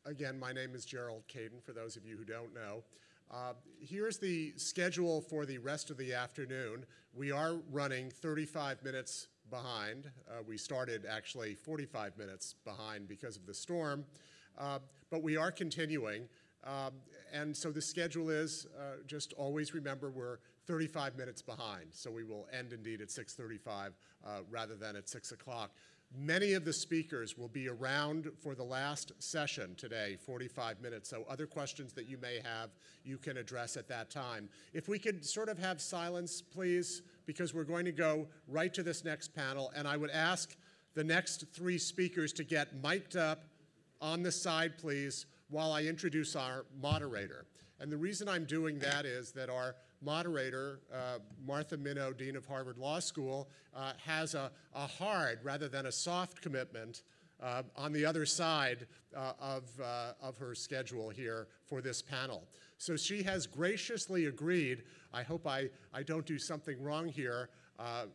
Again, my name is Gerald Caden, for those of you who don't know. Here's the schedule for the rest of the afternoon. We are running 35 minutes behind. We started actually 45 minutes behind because of the storm, but we are continuing. And so the schedule is, just always remember, we're 35 minutes behind. So we will end indeed at 6:35 rather than at 6 o'clock. Many of the speakers will be around for the last session today, 45 minutes. So other questions that you may have, you can address at that time. If we could sort of have silence, please, because we're going to go right to this next panel. And I would ask the next three speakers to get mic'd up on the side, please, while I introduce our moderator. And the reason I'm doing that is that our moderator, Martha Minow, Dean of Harvard Law School, has a hard rather than a soft commitment on the other side of her schedule here for this panel. So she has graciously agreed, I hope I don't do something wrong here,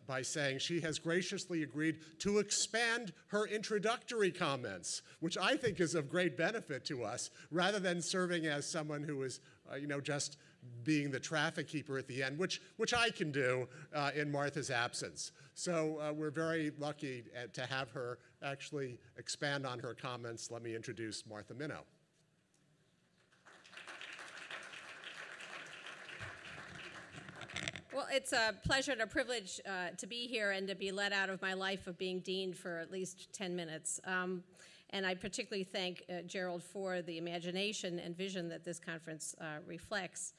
by saying she has graciously agreed to expand her introductory comments, which I think is of great benefit to us, rather than serving as someone who is, just being the traffic keeper at the end, which I can do in Martha's absence. So we're very lucky to have her actually expand on her comments. Let me introduce Martha Minow. Well, it's a pleasure and a privilege to be here and to be let out of my life of being dean for at least 10 minutes. And I particularly thank Gerald for the imagination and vision that this conference reflects.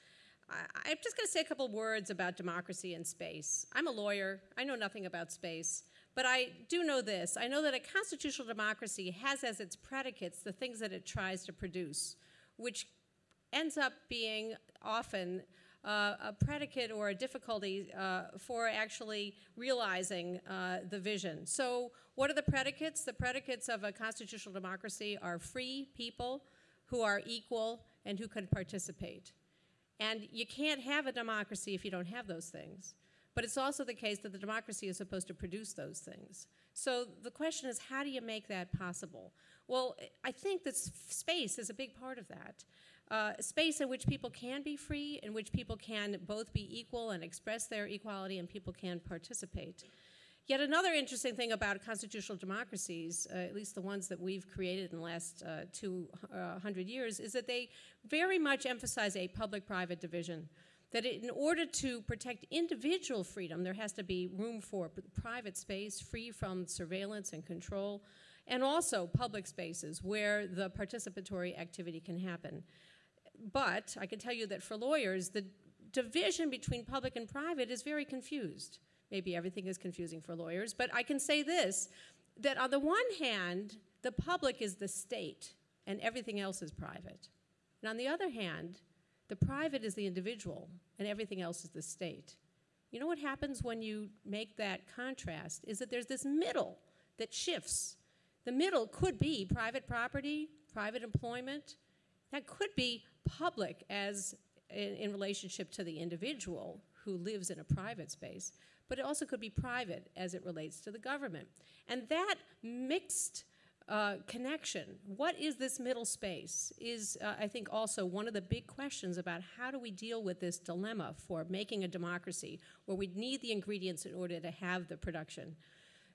I'm just going to say a couple words about democracy and space. I'm a lawyer. I know nothing about space. But I do know this. I know that a constitutional democracy has as its predicates the things that it tries to produce, which ends up being often a predicate or a difficulty for actually realizing the vision. So what are the predicates? The predicates of a constitutional democracy are free people who are equal and who can participate. And you can't have a democracy if you don't have those things. But it's also the case that the democracy is supposed to produce those things. So the question is, how do you make that possible? Well, I think that space is a big part of that. Space in which people can be free, in which people can both be equal and express their equality, and people can participate. Yet another interesting thing about constitutional democracies, at least the ones that we've created in the last 200 years, is that they very much emphasize a public-private division. That in order to protect individual freedom, there has to be room for private space, free from surveillance and control, and also public spaces where the participatory activity can happen. But I can tell you that for lawyers, the division between public and private is very confused. Maybe everything is confusing for lawyers, but I can say this, that on the one hand, the public is the state and everything else is private. And on the other hand, the private is the individual and everything else is the state. You know what happens when you make that contrast is that there's this middle that shifts. The middle could be private property, private employment. That could be public as in relationship to the individual who lives in a private space, but it also could be private as it relates to the government. And that mixed connection, what is this middle space, is I think also one of the big questions about how do we deal with this dilemma for making a democracy where we need the ingredients in order to have the production.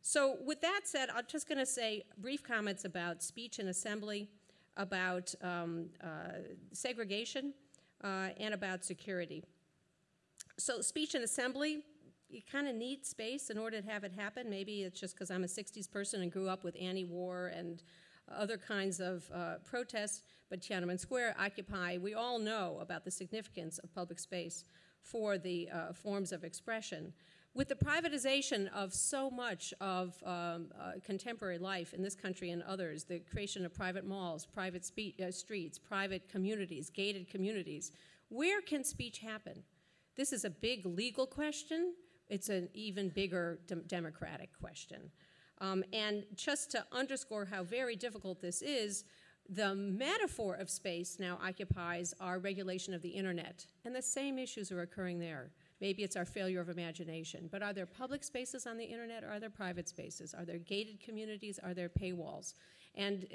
So with that said, I'm just going to say brief comments about speech and assembly, about segregation, and about security. So speech and assembly, you kind of need space in order to have it happen. Maybe it's just because I'm a 60s person and grew up with anti-war and other kinds of protests, but Tiananmen Square, Occupy, we all know about the significance of public space for the forms of expression. With the privatization of so much of contemporary life in this country and others, the creation of private malls, private streets, private communities, gated communities, where can speech happen? This is a big legal question. It's an even bigger democratic question. And just to underscore how very difficult this is, the metaphor of space now occupies our regulation of the internet, and the same issues are occurring there. Maybe it's our failure of imagination, but are there public spaces on the internet or are there private spaces? Are there gated communities? Are there paywalls? And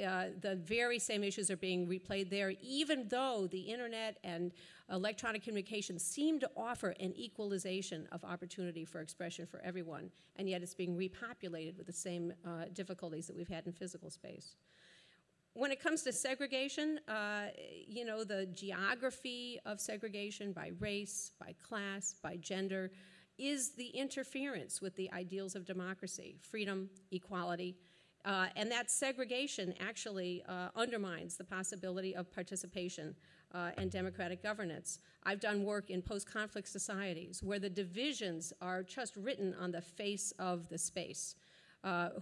the very same issues are being replayed there, even though the internet and electronic communications seem to offer an equalization of opportunity for expression for everyone, and yet it's being repopulated with the same difficulties that we've had in physical space. When it comes to segregation, the geography of segregation by race, by class, by gender, is the interference with the ideals of democracy, freedom, equality, and that segregation actually undermines the possibility of participation and democratic governance. I've done work in post-conflict societies where the divisions are just written on the face of the space.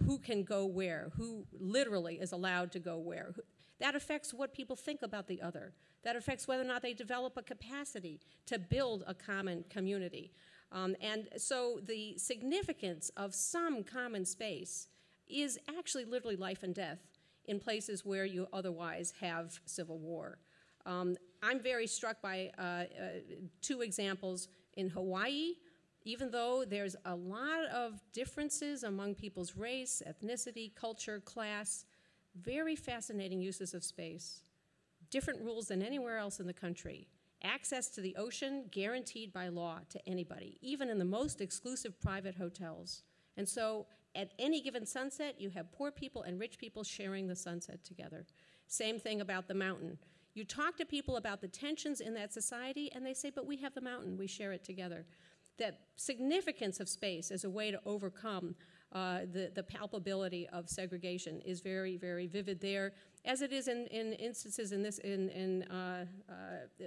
Who can go where, who literally is allowed to go where. That affects what people think about the other. That affects whether or not they develop a capacity to build a common community. And so the significance of some common space is actually literally life and death in places where you otherwise have civil war. I'm very struck by two examples in Hawaii. Even though there's a lot of differences among people's race, ethnicity, culture, class, very fascinating uses of space, different rules than anywhere else in the country. Access to the ocean guaranteed by law to anybody, even in the most exclusive private hotels. And so at any given sunset, you have poor people and rich people sharing the sunset together. Same thing about the mountain. You talk to people about the tensions in that society, and they say, but we have the mountain, we share it together. That significance of space as a way to overcome the palpability of segregation is very, very vivid there, as it is in instances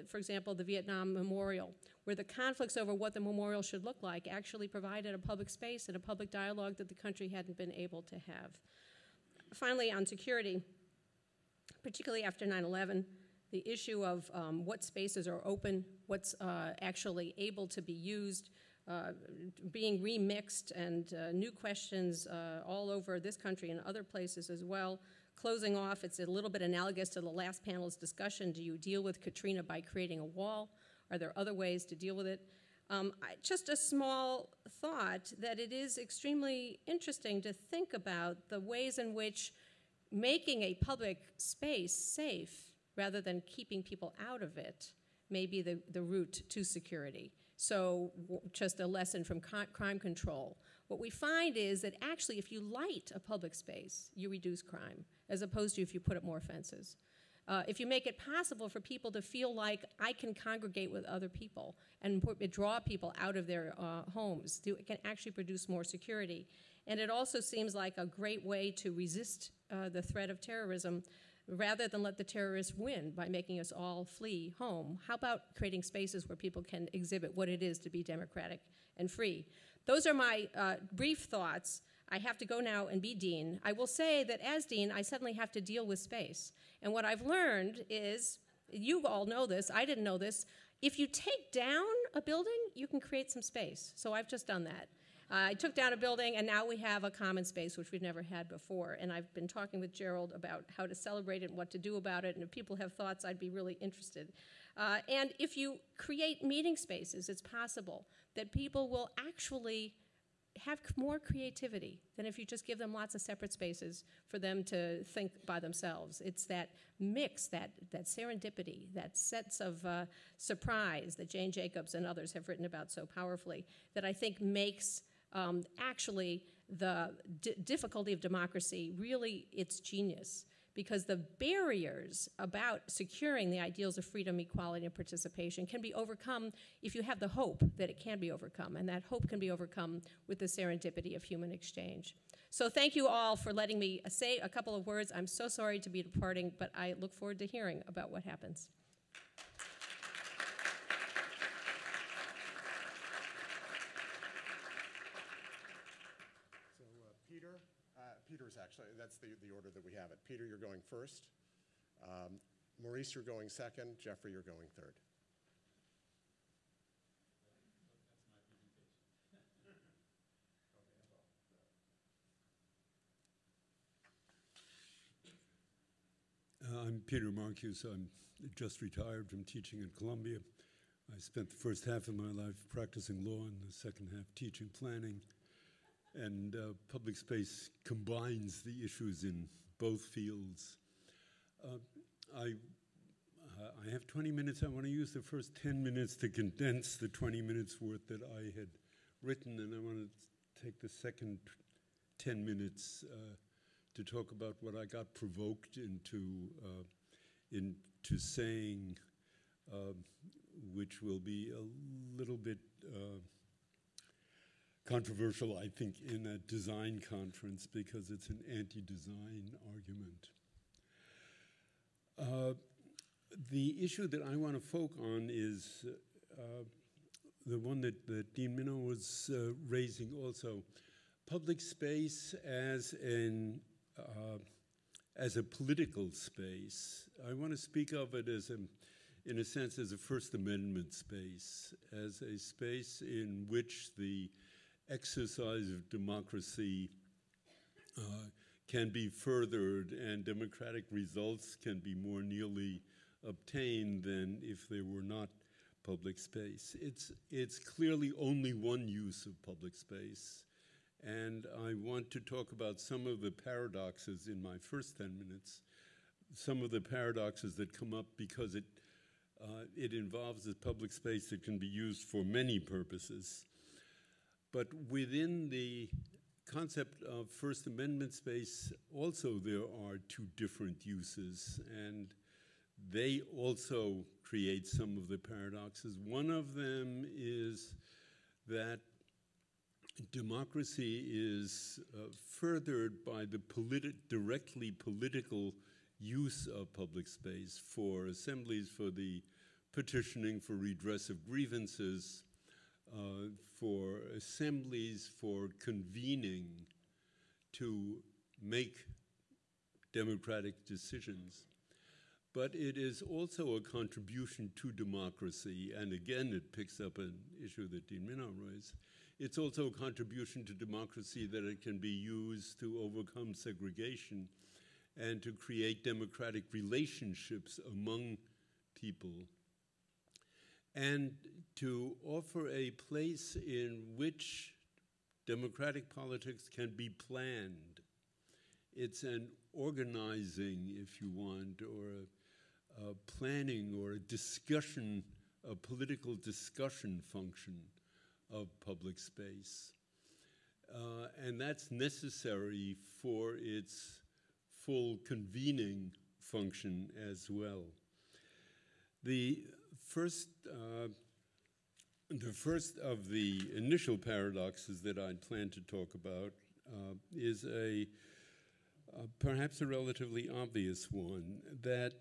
for example, the Vietnam Memorial, where the conflicts over what the memorial should look like actually provided a public space and a public dialogue that the country hadn't been able to have. Finally, on security, particularly after 9/11, the issue of what spaces are open, what's actually able to be used, being remixed, and new questions all over this country and other places as well. Closing off, it's a little bit analogous to the last panel's discussion. Do you deal with Katrina by creating a wall? Are there other ways to deal with it? Just a small thought that it is extremely interesting to think about the ways in which making a public space safe rather than keeping people out of it may be the route to security. So just a lesson from crime control. What we find is that actually if you light a public space, you reduce crime, as opposed to if you put up more fences. If you make it possible for people to feel like I can congregate with other people and draw people out of their homes, it can actually produce more security. And it also seems like a great way to resist the threat of terrorism rather than let the terrorists win by making us all flee home. How about creating spaces where people can exhibit what it is to be democratic and free? Those are my brief thoughts. I have to go now and be dean. I will say that as dean, I suddenly have to deal with space. And what I've learned is, you all know this, I didn't know this, if you take down a building, you can create some space. So I've just done that. I took down a building, and now we have a common space, which we've never had before. And I've been talking with Gerald about how to celebrate it and what to do about it. And if people have thoughts, I'd be really interested. And if you create meeting spaces, it's possible that people will actually have more creativity than if you just give them lots of separate spaces for them to think by themselves. It's that mix, that serendipity, that sense of surprise that Jane Jacobs and others have written about so powerfully that I think makes actually the difficulty of democracy really its genius. Because the barriers about securing the ideals of freedom, equality, and participation can be overcome if you have the hope that it can be overcome, and that hope can be overcome with the serendipity of human exchange. So thank you all for letting me say a couple of words. I'm so sorry to be departing, but I look forward to hearing about what happens. Peter's actually, that's the order that we have it. Peter, you're going first. Maurice, you're going second. Jeffrey, you're going third. I'm Peter Marcuse. I'm just retired from teaching at Columbia. I spent the first half of my life practicing law and the second half teaching planning. And public space combines the issues in both fields. I have 20 minutes. I want to use the first 10 minutes to condense the 20 minutes worth that I had written, and I want to take the second 10 minutes to talk about what I got provoked into saying, which will be a little bit controversial, I think, in a design conference because it's an anti-design argument. The issue that I want to focus on is the one that Dean Minow was raising also. Public space as a political space. I want to speak of it as in a sense, as a First Amendment space, as a space in which the exercise of democracy can be furthered and democratic results can be more nearly obtained than if there were not public space. It's clearly only one use of public space, and I want to talk about some of the paradoxes in my first 10 minutes, some of the paradoxes that come up because it involves a public space that can be used for many purposes. But within the concept of First Amendment space, also there are two different uses, and they also create some of the paradoxes. One of them is that democracy is furthered by the directly political use of public space for assemblies, for the petitioning, for redress of grievances, for assemblies, for convening to make democratic decisions. But it is also a contribution to democracy, and again it picks up an issue that Dean Minow raised. It's also a contribution to democracy that it can be used to overcome segregation and to create democratic relationships among people, and to offer a place in which democratic politics can be planned. It's an organizing, if you want, or a planning or a discussion, a political discussion function of public space. And that's necessary for its full convening function as well. The first of the initial paradoxes that I'd planned to talk about is perhaps a relatively obvious one, that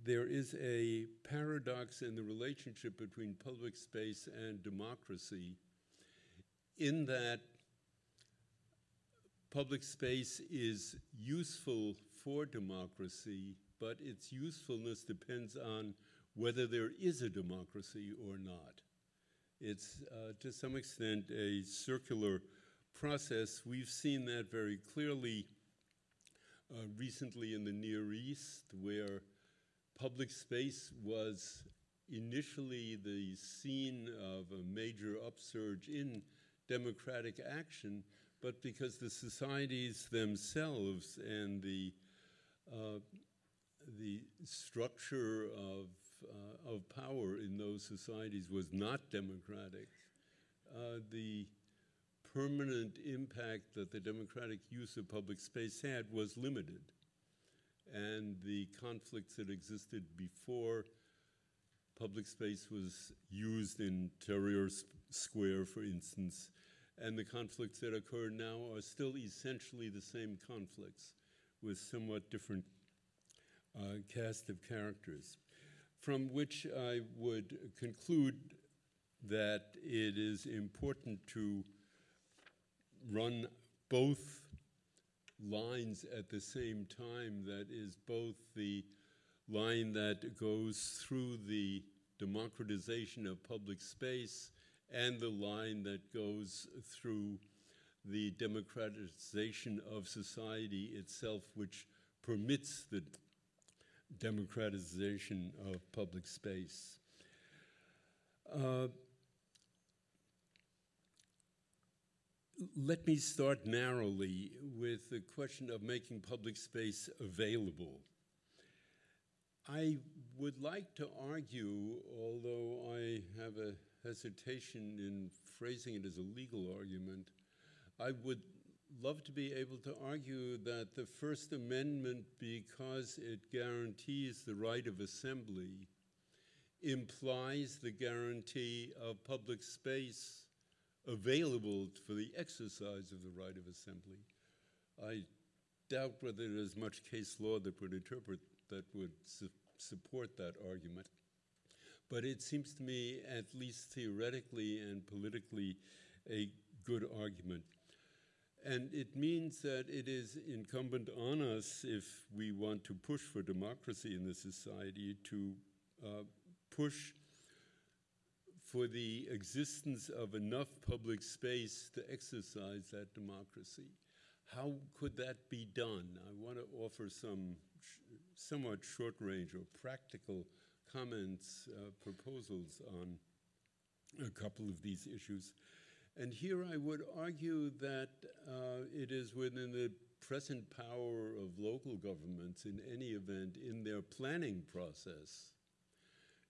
there is a paradox in the relationship between public space and democracy, in that public space is useful for democracy, but its usefulness depends on whether there is a democracy or not. It's, to some extent, a circular process. We've seen that very clearly recently in the Near East, where public space was initially the scene of a major upsurge in democratic action, but because the societies themselves and the structure of power in those societies was not democratic, the permanent impact that the democratic use of public space had was limited. And the conflicts that existed before public space was used in Tahrir Square, for instance, and the conflicts that occur now are still essentially the same conflicts with somewhat different cast of characters, from which I would conclude that it is important to run both lines at the same time. That is, both the line that goes through the democratization of public space and the line that goes through the democratization of society itself, which permits the democratization of public space. Let me start narrowly with the question of making public space available. I would like to argue, although I have a hesitation in phrasing it as a legal argument, I would love to be able to argue that the First Amendment, because it guarantees the right of assembly, implies the guarantee of public space available for the exercise of the right of assembly. I doubt whether there's much case law that would support that argument. But it seems to me, at least theoretically and politically, a good argument. And it means that it is incumbent on us, if we want to push for democracy in this society, to push for the existence of enough public space to exercise that democracy. How could that be done? I want to offer some somewhat short-range or practical comments, proposals on a couple of these issues. And here I would argue that it is within the present power of local governments, in any event, in their planning process,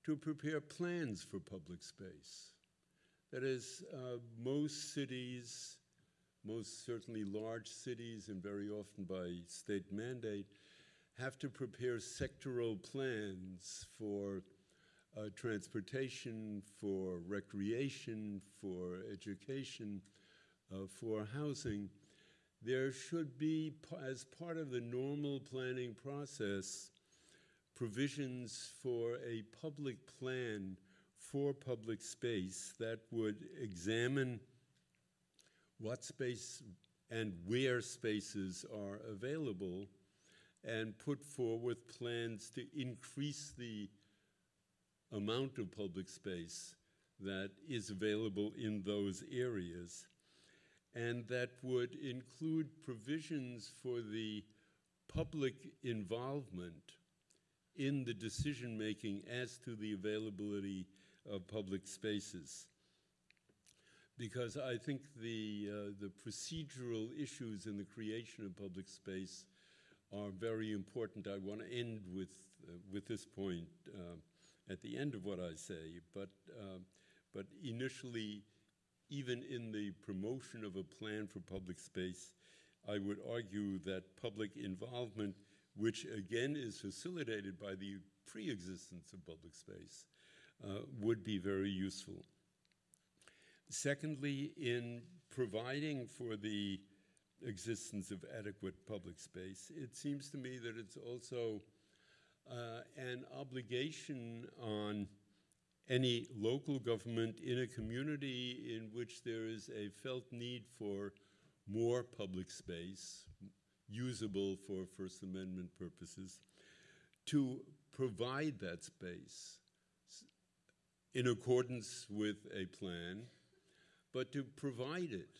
to prepare plans for public space. That is, most cities, most certainly large cities, and very often by state mandate, have to prepare sectoral plans for transportation, for recreation, for education, for housing. There should be, as part of the normal planning process, provisions for a public plan for public space that would examine what space and where spaces are available, and put forward plans to increase the amount of public space that is available in those areas, and that would include provisions for the public involvement in the decision-making as to the availability of public spaces. Because I think the procedural issues in the creation of public space are very important. I want to end with this point at the end of what I say, but initially, even in the promotion of a plan for public space, I would argue that public involvement, which again is facilitated by the pre-existence of public space, would be very useful. Secondly, in providing for the existence of adequate public space, it seems to me that it's also an obligation on any local government in a community in which there is a felt need for more public space, usable for First Amendment purposes, to provide that space in accordance with a plan, but to provide it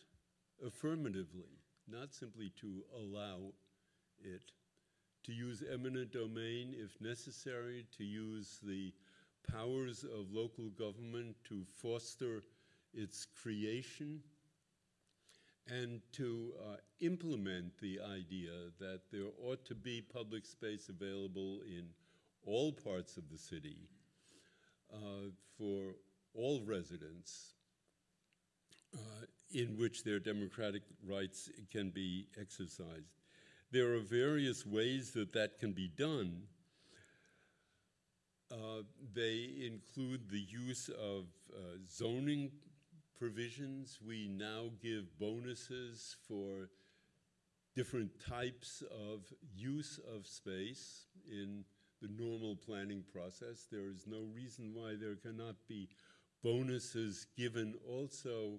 affirmatively, not simply to allow it, to use eminent domain if necessary, to use the powers of local government to foster its creation, and to implement the idea that there ought to be public space available in all parts of the city for all residents, in which their democratic rights can be exercised. There are various ways that that can be done. They include the use of zoning provisions. We now give bonuses for different types of use of space in the normal planning process. There is no reason why there cannot be bonuses given also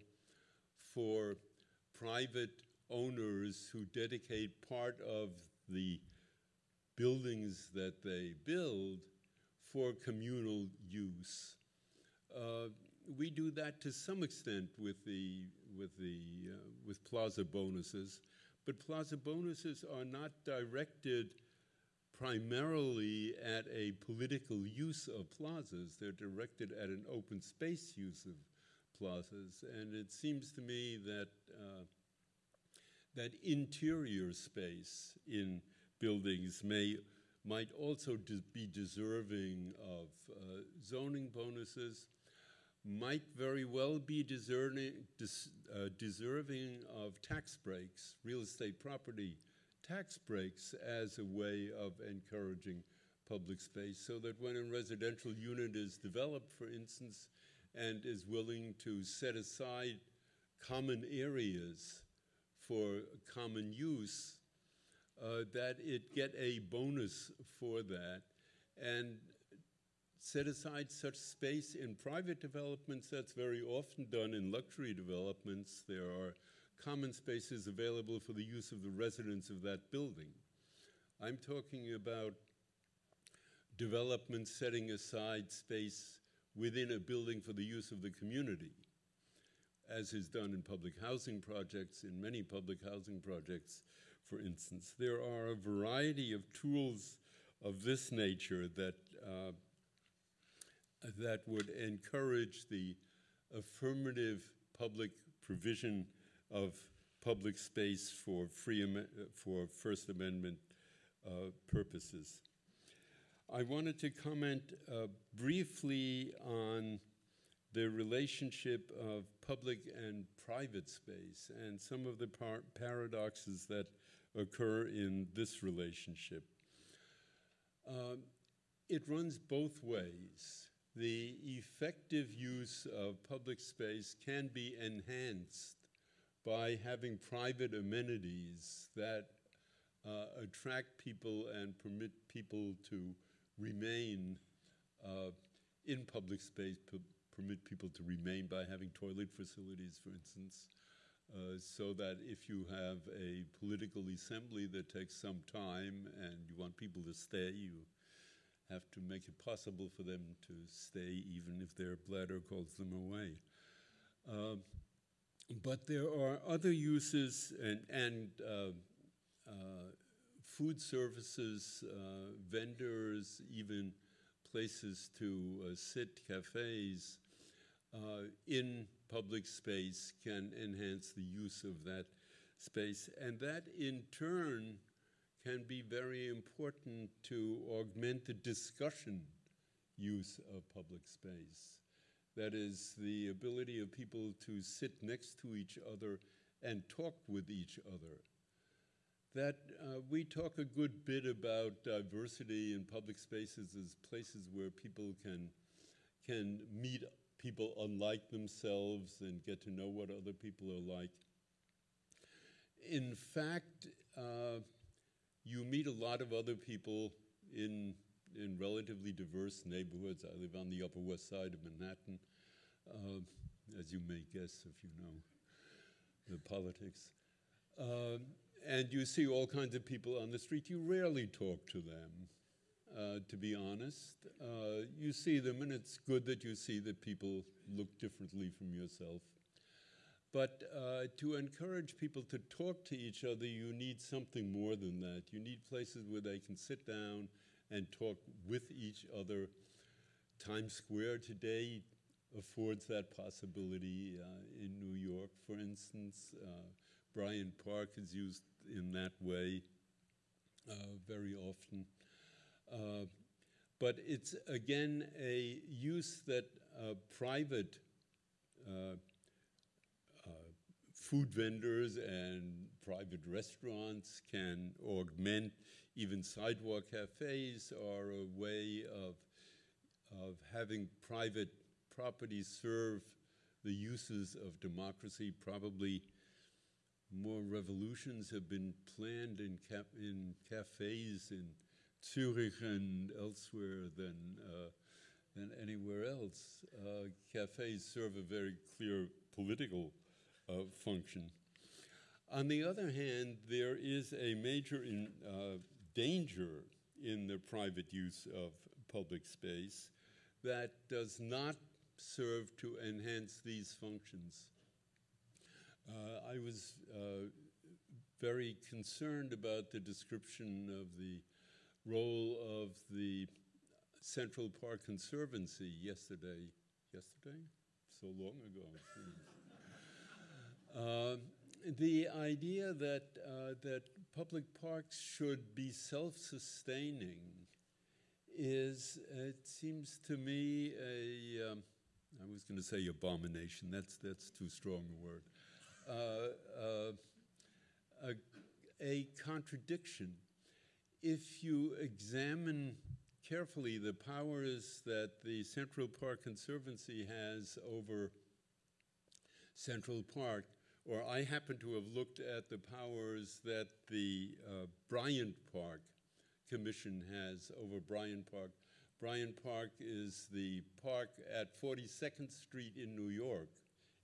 for private owners who dedicate part of the buildings that they build for communal use. We do that to some extent with plaza bonuses, but plaza bonuses are not directed primarily at a political use of plazas. They're directed at an open space use of plazas, and it seems to me that that interior space in buildings might also be deserving of zoning bonuses, might very well be deserving of tax breaks, real estate property tax breaks, as a way of encouraging public space, so that when a residential unit is developed, for instance, and is willing to set aside common areas for common use, that it get a bonus for that, and set aside such space in private developments. That's very often done in luxury developments. There are common spaces available for the use of the residents of that building. I'm talking about development setting aside space within a building for the use of the community, as is done in public housing projects, in many public housing projects, for instance. There are a variety of tools of this nature that would encourage the affirmative public provision of public space for for First Amendment purposes. I wanted to comment briefly on the relationship of public and private space and some of the paradoxes that occur in this relationship. It runs both ways. The effective use of public space can be enhanced by having private amenities that attract people and permit people to remain in public space, permit people to remain by having toilet facilities, for instance, so that if you have a political assembly that takes some time and you want people to stay, you have to make it possible for them to stay even if their bladder calls them away. But there are other uses, and food services, vendors, even places to sit, cafes, in public space can enhance the use of that space. And that in turn can be very important to augment the discussion use of public space. That is, the ability of people to sit next to each other and talk with each other. That we talk a good bit about diversity in public spaces as places where people can meet people unlike themselves and get to know what other people are like. In fact, you meet a lot of other people in relatively diverse neighborhoods. I live on the Upper West Side of Manhattan, as you may guess if you know the politics. And you see all kinds of people on the street. You rarely talk to them, to be honest. You see them, and it's good that you see that people look differently from yourself. But to encourage people to talk to each other, you need something more than that. You need places where they can sit down and talk with each other. Times Square today affords that possibility. In New York, for instance, Bryant Park is used in that way very often. But it's, again, a use that private food vendors and private restaurants can augment. Even sidewalk cafes are a way of having private property serve the uses of democracy. Probably more revolutions have been planned in cafes in Zurich and elsewhere than anywhere else. Cafes serve a very clear political function. On the other hand, there is a major danger in the private use of public space that does not serve to enhance these functions. I was very concerned about the description of the role of the Central Park Conservancy yesterday? So long ago. the idea that that public parks should be self-sustaining is, it seems to me, I was going to say abomination. That's too strong a word. A contradiction. If you examine carefully the powers that the Central Park Conservancy has over Central Park, or I happen to have looked at the powers that the Bryant Park Commission has over Bryant Park. Bryant Park is the park at 42nd Street in New York,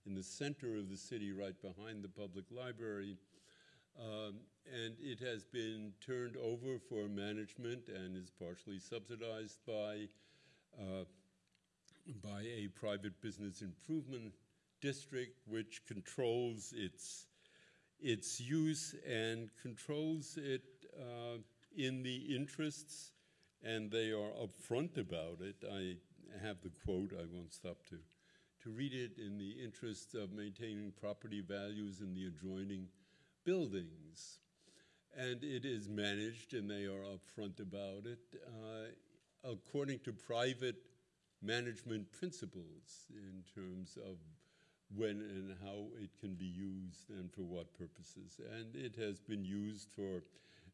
in the center of the city, right behind the public library. And it has been turned over for management and is partially subsidized by a private business improvement district, which controls its use and controls it in the interests, and they are upfront about it. I have the quote, I won't stop to read it, in the interest of maintaining property values in the adjoining buildings. And it is managed, and they are upfront about it, according to private management principles in terms of when and how it can be used and for what purposes. And it has been used for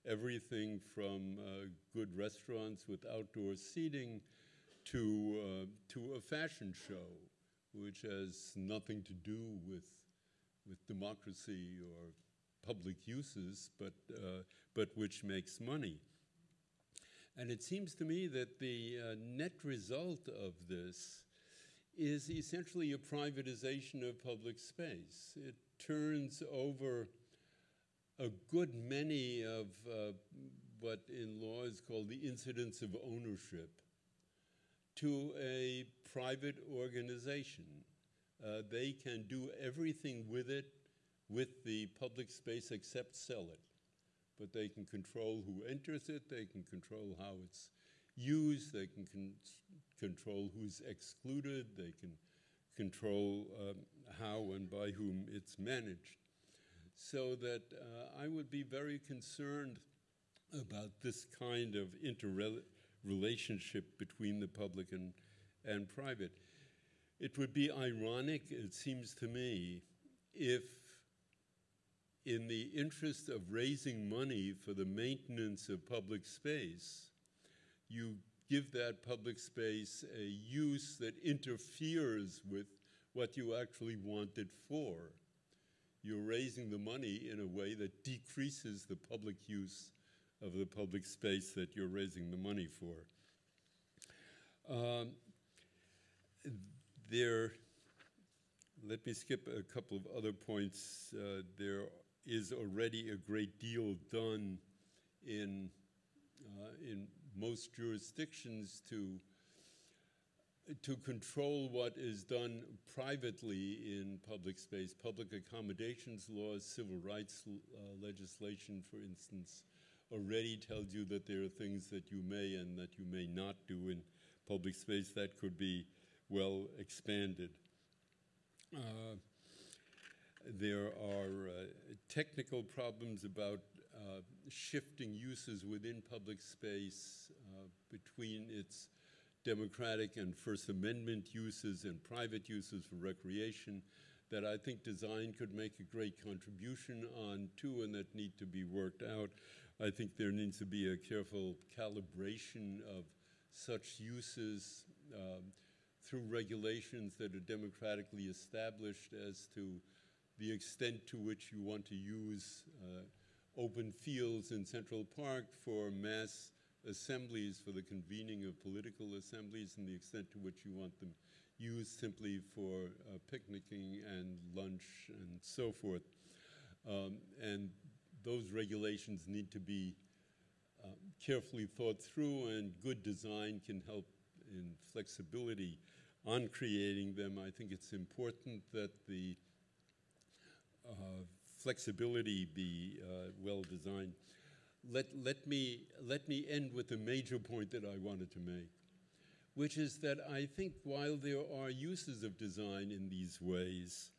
everything from good restaurants with outdoor seating to a fashion show, which has nothing to do with democracy or public uses, but which makes money. And it seems to me that the net result of this is essentially a privatization of public space. It turns over a good many of what in law is called the incidents of ownership to a private organization. They can do everything with it, with the public space, except sell it. But they can control who enters it, they can control how it's used, they can control who's excluded, they can control how and by whom it's managed. So that I would be very concerned about this kind of interrelationship between the public and private. It would be ironic, it seems to me, if in the interest of raising money for the maintenance of public space, you give that public space a use that interferes with what you actually want it for. You're raising the money in a way that decreases the public use of the public space that you're raising the money for. Let me skip a couple of other points. There is already a great deal done in most jurisdictions to control what is done privately in public space. Public accommodations laws, civil rights legislation, for instance, already tells you that there are things that you may and that you may not do in public space. That could be well expanded. There are technical problems about shifting uses within public space between its democratic and First Amendment uses and private uses for recreation that I think design could make a great contribution on to, and that need to be worked out. I think there needs to be a careful calibration of such uses through regulations that are democratically established as to the extent to which you want to use open fields in Central Park for mass assemblies, for the convening of political assemblies, and the extent to which you want them used simply for picnicking and lunch and so forth. And those regulations need to be carefully thought through, and good design can help in flexibility on creating them. I think it's important that the flexibility be well designed. Let me end with a major point that I wanted to make, which is that I think while there are uses of design in these ways,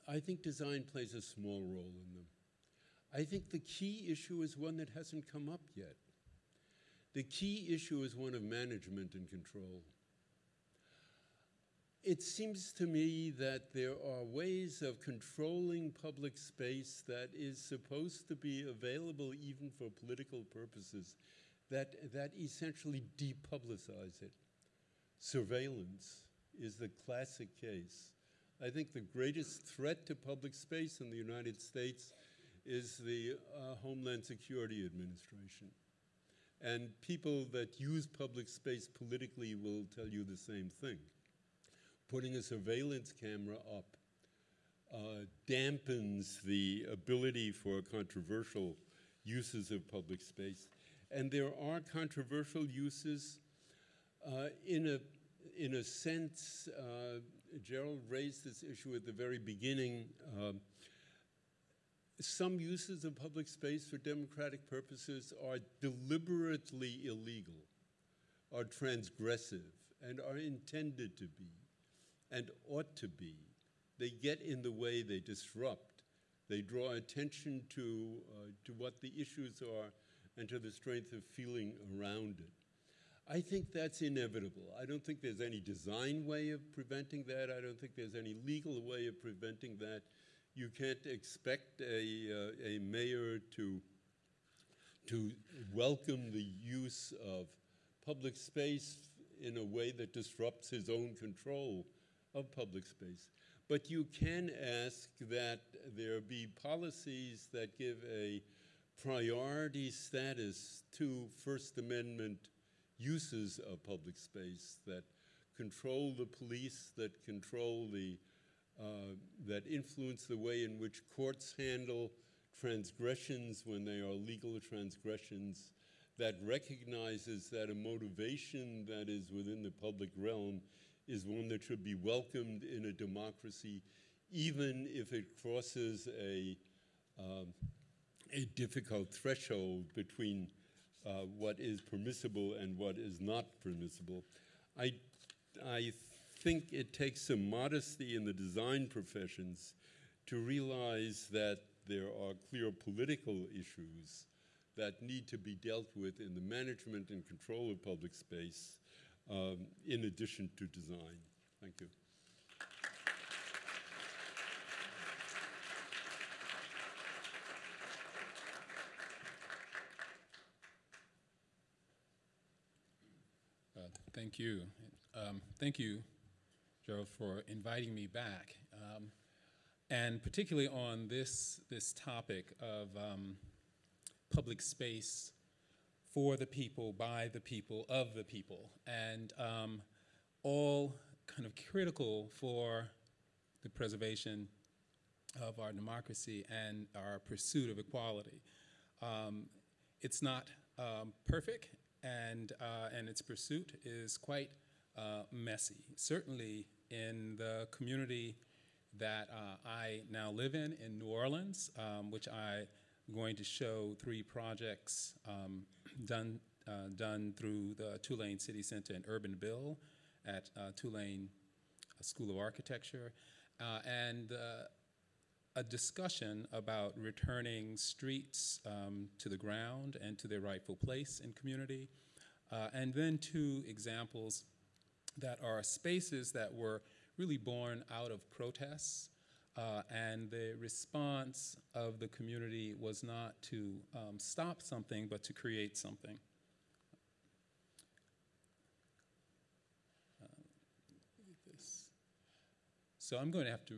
I think design plays a small role in them. I think the key issue is one that hasn't come up yet. The key issue is one of management and control. It seems to me that there are ways of controlling public space that is supposed to be available even for political purposes that essentially depublicize it. Surveillance is the classic case. I think the greatest threat to public space in the United States is the Homeland Security Administration. And people that use public space politically will tell you the same thing. Putting a surveillance camera up dampens the ability for controversial uses of public space. And there are controversial uses in a sense. Gerald raised this issue at the very beginning. Some uses of public space for democratic purposes are deliberately illegal, are transgressive, and are intended to be, and ought to be. They get in the way, they disrupt, they draw attention to what the issues are and to the strength of feeling around it. I think that's inevitable. I don't think there's any design way of preventing that. I don't think there's any legal way of preventing that. You can't expect a mayor to welcome the use of public space in a way that disrupts his own control of public space. But you can ask that there be policies that give a priority status to First Amendment uses of public space, that control the police, that control that influence the way in which courts handle transgressions when they are legal transgressions, that recognizes that a motivation that is within the public realm is one that should be welcomed in a democracy, even if it crosses a difficult threshold between what is permissible and what is not permissible. I think it takes some modesty in the design professions to realize that there are clear political issues that need to be dealt with in the management and control of public space in addition to design. Thank you. Thank you. Thank you, Gerald, for inviting me back, and particularly on this topic of public space for the people, by the people, of the people, and all kind of critical for the preservation of our democracy and our pursuit of equality. It's not perfect, and its pursuit is quite messy. Certainly in the community that I now live in New Orleans, which I'm going to show 3 projects done through the Tulane City Center and Urban Bill at Tulane School of Architecture, and a discussion about returning streets to the ground and to their rightful place in community, and then 2 examples that are spaces that were really born out of protests, and the response of the community was not to stop something, but to create something. So I'm going to have to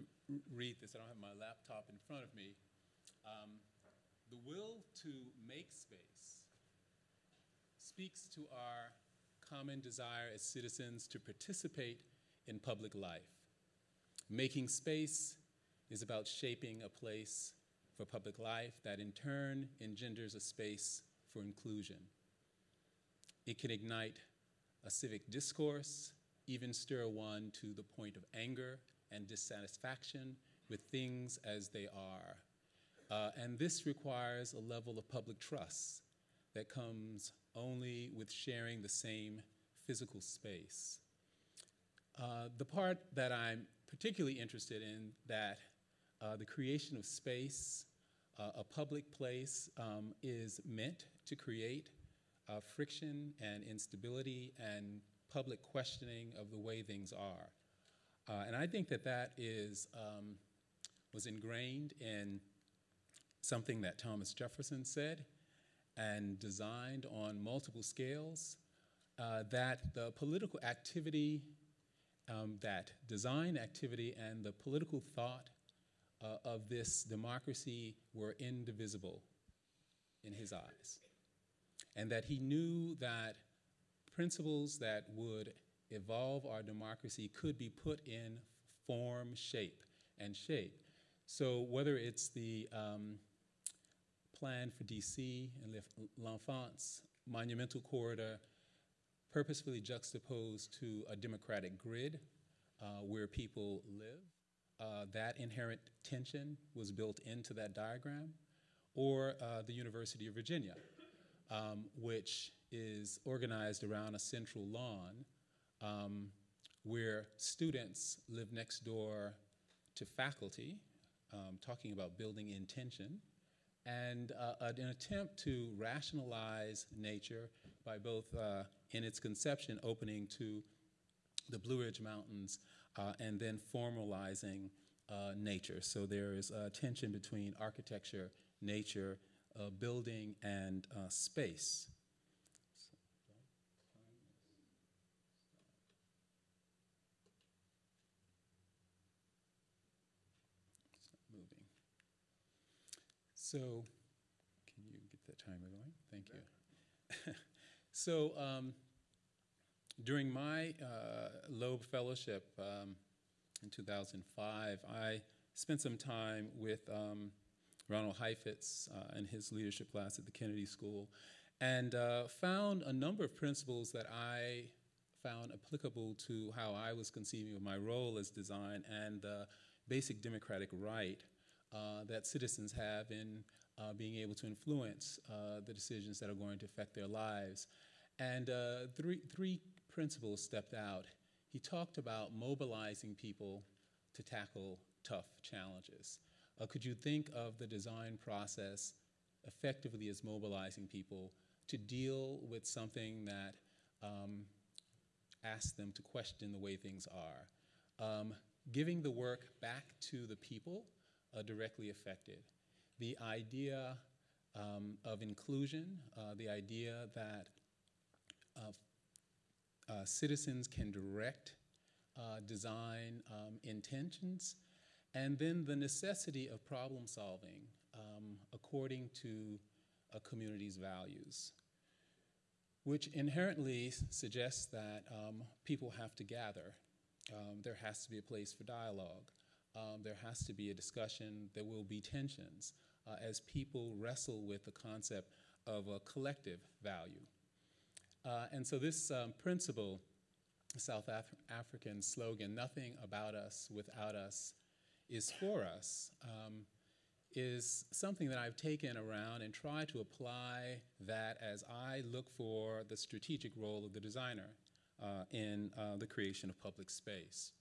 read this. I don't have my laptop in front of me. The will to make space speaks to our common desire as citizens to participate in public life. Making space is about shaping a place for public life that in turn engenders a space for inclusion. It can ignite a civic discourse, even stir one to the point of anger and dissatisfaction with things as they are. And this requires a level of public trust that comes only with sharing the same physical space. The part that I'm particularly interested in that The creation of space, a public place, is meant to create friction and instability and public questioning of the way things are. And I think that that was ingrained in something that Thomas Jefferson said and designed on multiple scales, that the political activity, that design activity and the political thought of this democracy were indivisible in his eyes. And that he knew that principles that would evolve our democracy could be put in form, shape, and shape. So whether it's the plan for DC and L'Enfance monumental corridor purposefully juxtaposed to a democratic grid where people live, that inherent tension was built into that diagram, or the University of Virginia, which is organized around a central lawn where students live next door to faculty, talking about building intention, and an attempt to rationalize nature by both, in its conception, opening to the Blue Ridge Mountains and then formalizing nature. So there is a tension between architecture, nature, building, and space. Moving. So, can you get that timer going? Thank you. So, during my Loeb Fellowship in 2005, I spent some time with Ronald Heifetz and his leadership class at the Kennedy School, and found a number of principles that I found applicable to how I was conceiving of my role as design and the basic democratic right that citizens have in being able to influence the decisions that are going to affect their lives. And three principles stepped out. He talked about mobilizing people to tackle tough challenges. Could you think of the design process effectively as mobilizing people to deal with something that asks them to question the way things are? Giving the work back to the people directly affected. The idea of inclusion, the idea that citizens can direct design intentions, and then the necessity of problem solving according to a community's values, which inherently suggests that people have to gather. There has to be a place for dialogue. There has to be a discussion. There will be tensions as people wrestle with the concept of a collective value. And so this principle, South African slogan, "Nothing about us without us is for us," is something that I've taken around and tried to apply that as I look for the strategic role of the designer in the creation of public space.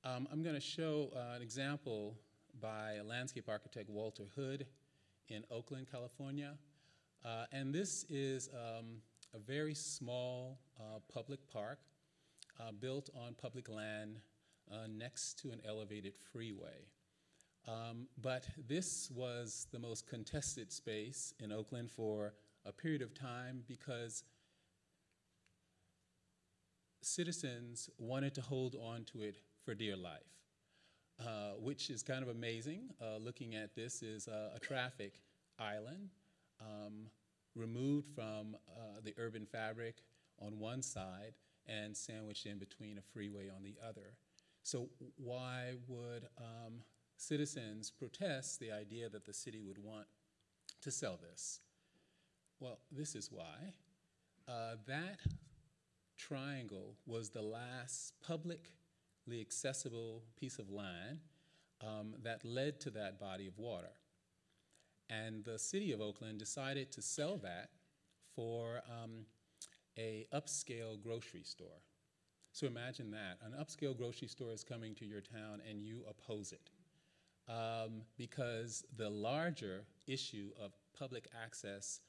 I'm going to show an example by landscape architect Walter Hood in Oakland, California. And this is a very small public park built on public land next to an elevated freeway. But this was the most contested space in Oakland for a period of time because citizens wanted to hold on to it for dear life, which is kind of amazing. Looking at this is a traffic island removed from the urban fabric on one side and sandwiched in between a freeway on the other. So why would citizens protest the idea that the city would want to sell this? Well, this is why. That triangle was the last publicly accessible piece of land that led to that body of water. And the city of Oakland decided to sell that for a upscale grocery store. So imagine that. An upscale grocery store is coming to your town and you oppose it. Because the larger issue of public access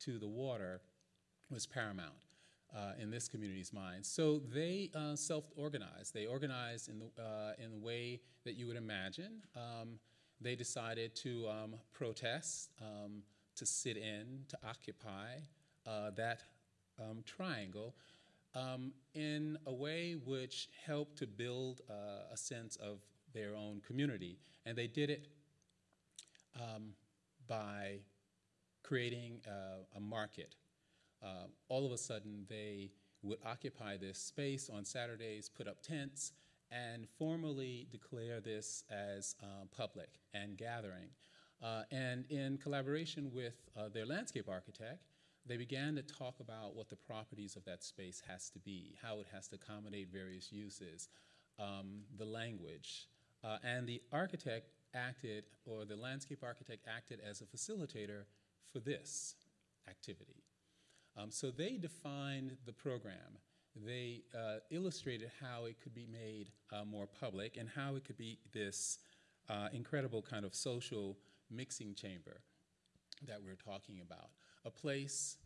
to the water was paramount in this community's mind. So they self-organized. They organized in the way that you would imagine. They decided to protest, to sit in, to occupy that triangle in a way which helped to build a sense of their own community. And they did it by creating a market. All of a sudden, they would occupy this space on Saturdays, put up tents, and formally declare this as public and gathering. And in collaboration with their landscape architect, they began to talk about what the properties of that space has to be, how it has to accommodate various uses, the language. And the architect acted, or the landscape architect acted as a facilitator for this activity. So they defined the program. They illustrated how it could be made more public and how it could be this incredible kind of social mixing chamber that we're talking about. A place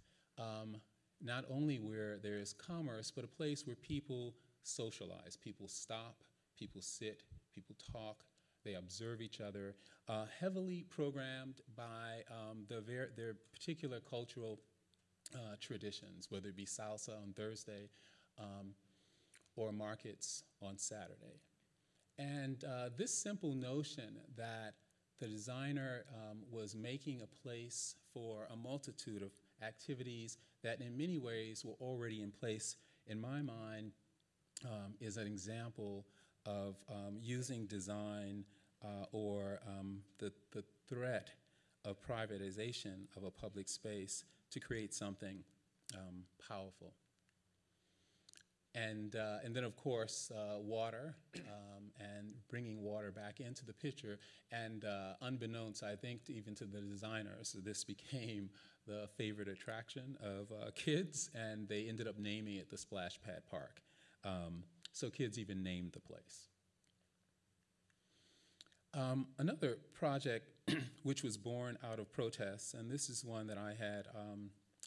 not only where there is commerce, but a place where people socialize. People stop, people sit, people talk, they observe each other, heavily programmed by their particular cultural traditions, whether it be salsa on Thursday or markets on Saturday. And this simple notion that the designer was making a place for a multitude of activities that in many ways were already in place, in my mind, is an example of using design or the threat of privatization of a public space to create something powerful. And then, of course, water and bringing water back into the picture. And unbeknownst, I think, even to the designers, this became the favorite attraction of kids, and they ended up naming it the Splash Pad Park. So kids even named the place. Another project which was born out of protests, and this is one that I had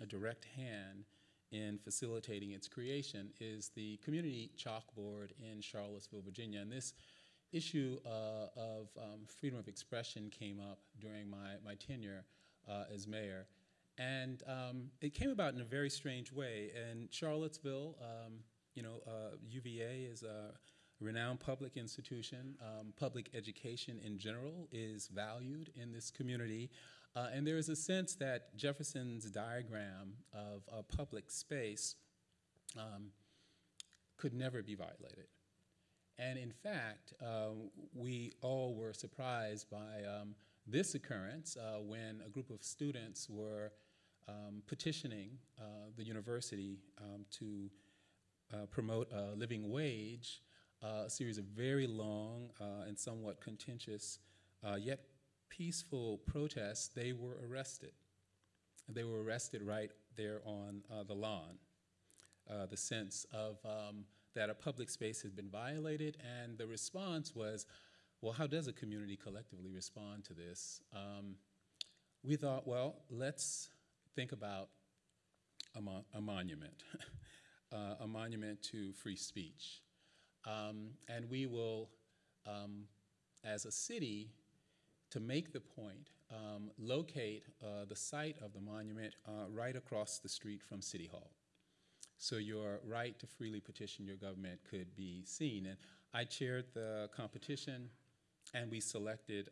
a direct hand in facilitating its creation, is the community chalkboard in Charlottesville, Virginia. And this issue of freedom of expression came up during my tenure as mayor. And it came about in a very strange way. In Charlottesville, UVA is a renowned public institution. Public education in general is valued in this community. And there is a sense that Jefferson's diagram of a public space could never be violated. And in fact, we all were surprised by this occurrence when a group of students were petitioning the university to promote a living wage, a series of very long and somewhat contentious yet peaceful protests. They were arrested. They were arrested right there on the lawn. The sense of that a public space has been violated, and the response was, well, how does a community collectively respond to this? We thought, well, let's think about a monument, a monument to free speech. And we will, as a city, to make the point, locate the site of the monument right across the street from City Hall. So your right to freely petition your government could be seen. And I chaired the competition, and we selected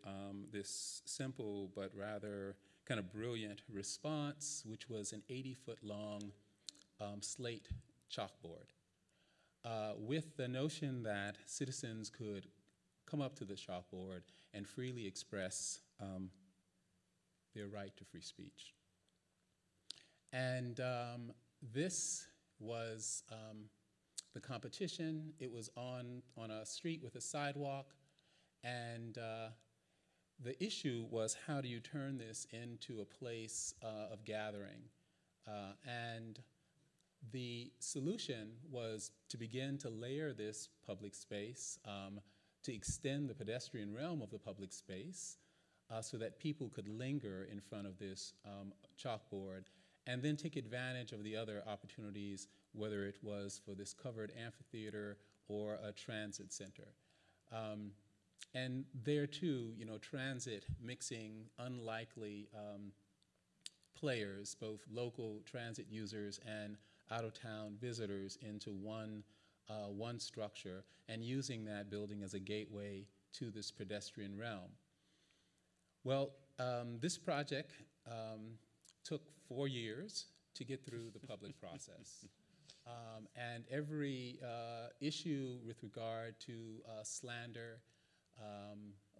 this simple but rather kind of brilliant response, which was an 80-foot-long slate chalkboard with the notion that citizens could come up to the chalkboard and freely express their right to free speech. And this was the competition. It was on a street with a sidewalk, and the issue was, how do you turn this into a place of gathering? And The solution was to begin to layer this public space, to extend the pedestrian realm of the public space so that people could linger in front of this chalkboard and then take advantage of the other opportunities, whether it was for this covered amphitheater or a transit center. And there too, transit mixing unlikely players, both local transit users and out-of-town visitors, into one structure, and using that building as a gateway to this pedestrian realm. Well, this project took 4 years to get through the public process. And every issue with regard to slander,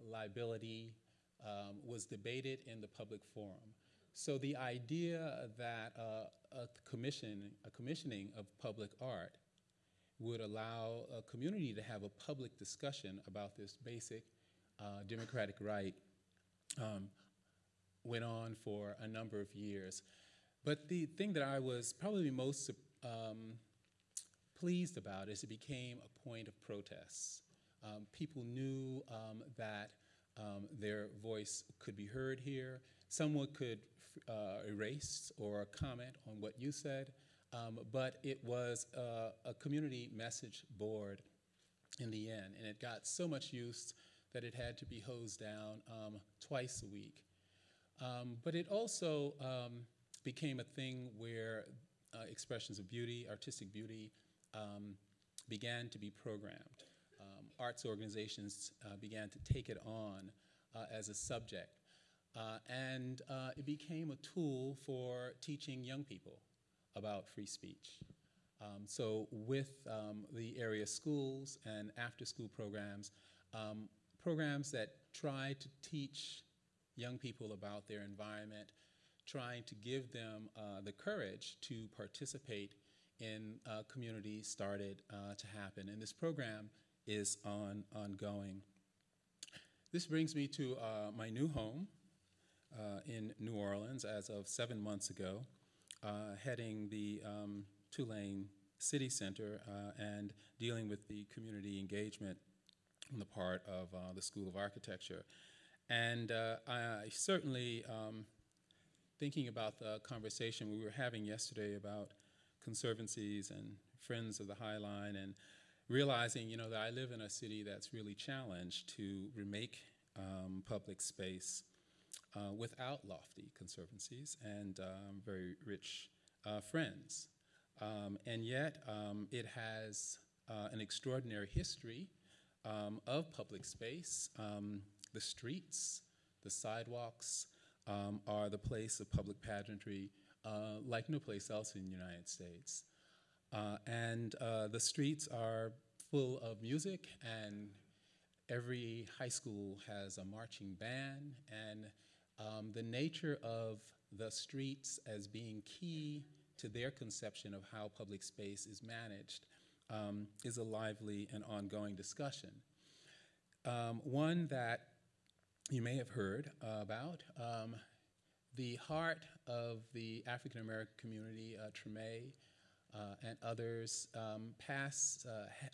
liability, was debated in the public forum. So the idea that a commissioning of public art would allow a community to have a public discussion about this basic democratic right went on for a number of years. But the thing that I was probably most pleased about is it became a point of protest. People knew that their voice could be heard here. Someone could erase or comment on what you said, but it was a community message board in the end, and it got so much use that it had to be hosed down twice a week. But it also became a thing where expressions of beauty, artistic beauty, began to be programmed. Arts organizations began to take it on as a subject. And it became a tool for teaching young people about free speech. So with the area schools and after-school programs, programs that try to teach young people about their environment, trying to give them the courage to participate in communities started to happen. And this program is ongoing. This brings me to my new home in New Orleans as of 7 months ago, heading the Tulane City Center and dealing with the community engagement on the part of the School of Architecture. And I certainly, thinking about the conversation we were having yesterday about conservancies and Friends of the High Line, and realizing, that I live in a city that's really challenged to remake public space without lofty conservancies and very rich friends. And yet it has an extraordinary history of public space. The streets, the sidewalks are the place of public pageantry like no place else in the United States. And the streets are full of music, and every high school has a marching band, and the nature of the streets as being key to their conception of how public space is managed is a lively and ongoing discussion. One that you may have heard about, the heart of the African American community, Treme, and others, past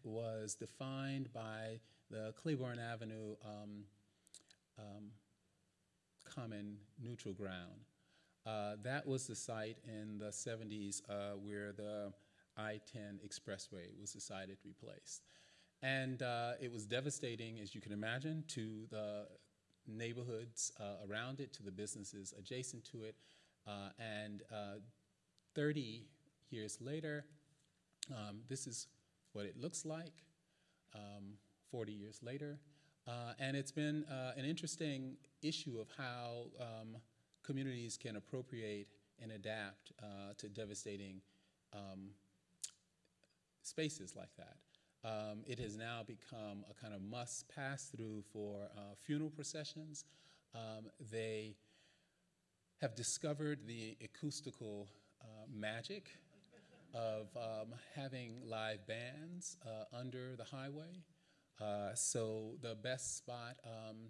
was defined by the Claiborne Avenue common neutral ground. That was the site in the 70s where the I-10 expressway was decided to be placed. And it was devastating, as you can imagine, to the neighborhoods around it, to the businesses adjacent to it. And 30 years later, this is what it looks like 40 years later. And it's been an interesting issue of how communities can appropriate and adapt to devastating spaces like that. It has now become a kind of must pass through for funeral processions. They have discovered the acoustical magic of having live bands under the highway. So the best spot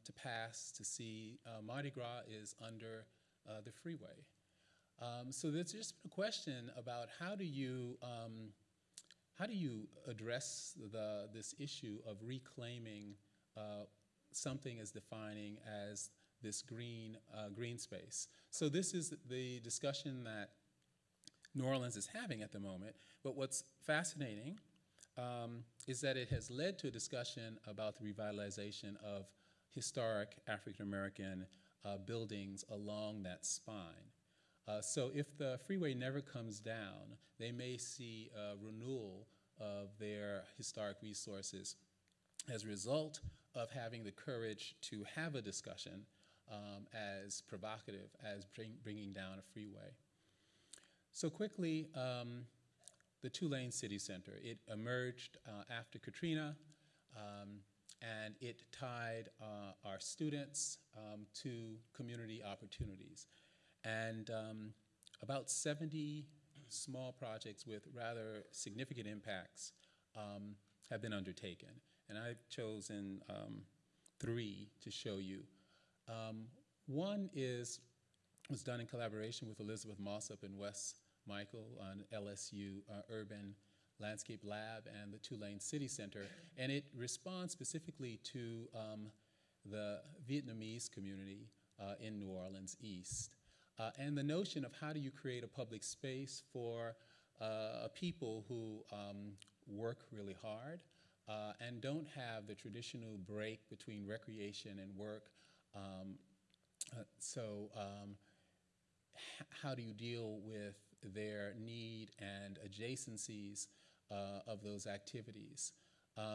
to pass to see Mardi Gras is under the freeway. So there's just a question about how do you address this issue of reclaiming something as defining as this green space. So this is the discussion that New Orleans is having at the moment. But what's fascinating is that it has led to a discussion about the revitalization of historic African American buildings along that spine. So if the freeway never comes down, they may see a renewal of their historic resources as a result of having the courage to have a discussion as provocative as bringing down a freeway. So quickly, the two-lane city center. It emerged after Katrina, and it tied our students to community opportunities. And about 70 small projects with rather significant impacts have been undertaken. And I've chosen 3 to show you. One was done in collaboration with Elizabeth Moss up in West Michael on LSU Urban Landscape Lab and the Two-Lane City Center, and it responds specifically to the Vietnamese community in New Orleans East. And the notion of how do you create a public space for people who work really hard and don't have the traditional break between recreation and work. How do you deal with their need and adjacencies of those activities?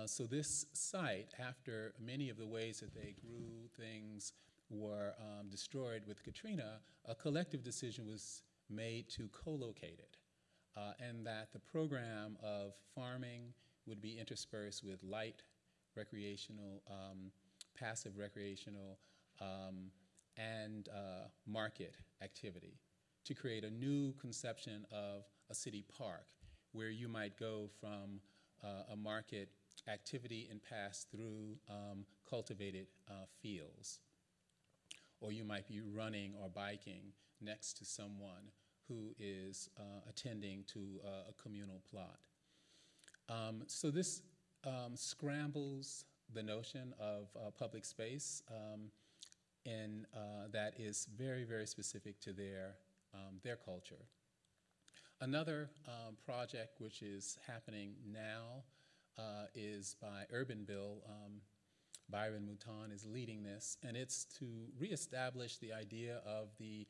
So this site, after many of the ways that they grew things were destroyed with Katrina, a collective decision was made to co-locate it, and that the program of farming would be interspersed with light recreational, passive recreational, and market activity to create a new conception of a city park where you might go from a market activity and pass through cultivated fields. Or you might be running or biking next to someone who is attending to a communal plot. So this scrambles the notion of public space that is very, very specific to their culture. Another project which is happening now is by Urbanville. Byron Mouton is leading this, and it's to reestablish the idea of the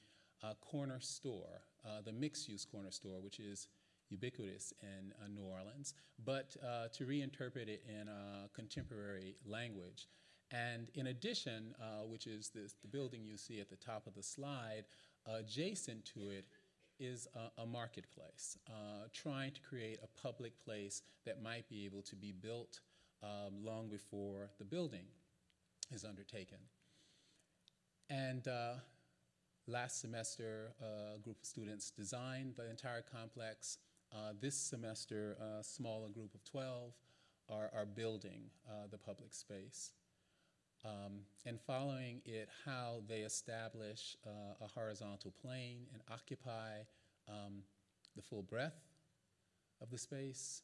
corner store, the mixed-use corner store, which is ubiquitous in New Orleans, but to reinterpret it in a contemporary language. And in addition, which is the building you see at the top of the slide, adjacent to it is a marketplace, trying to create a public place that might be able to be built long before the building is undertaken. And last semester, a group of students designed the entire complex. This semester, a smaller group of 12 are building the public space. And following it, how they establish a horizontal plane and occupy the full breadth of the space.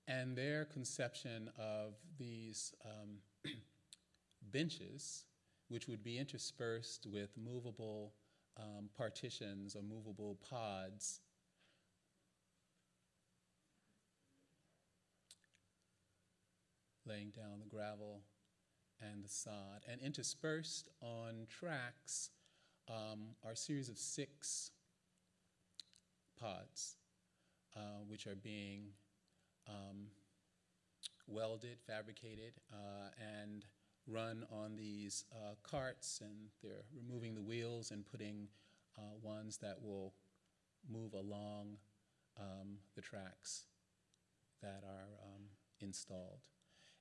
And their conception of these benches, which would be interspersed with movable partitions or movable pods, laying down the gravel and the sod. And interspersed on tracks are a series of 6 pods, which are being welded, fabricated, and run on these carts, and they're removing the wheels and putting ones that will move along the tracks that are installed.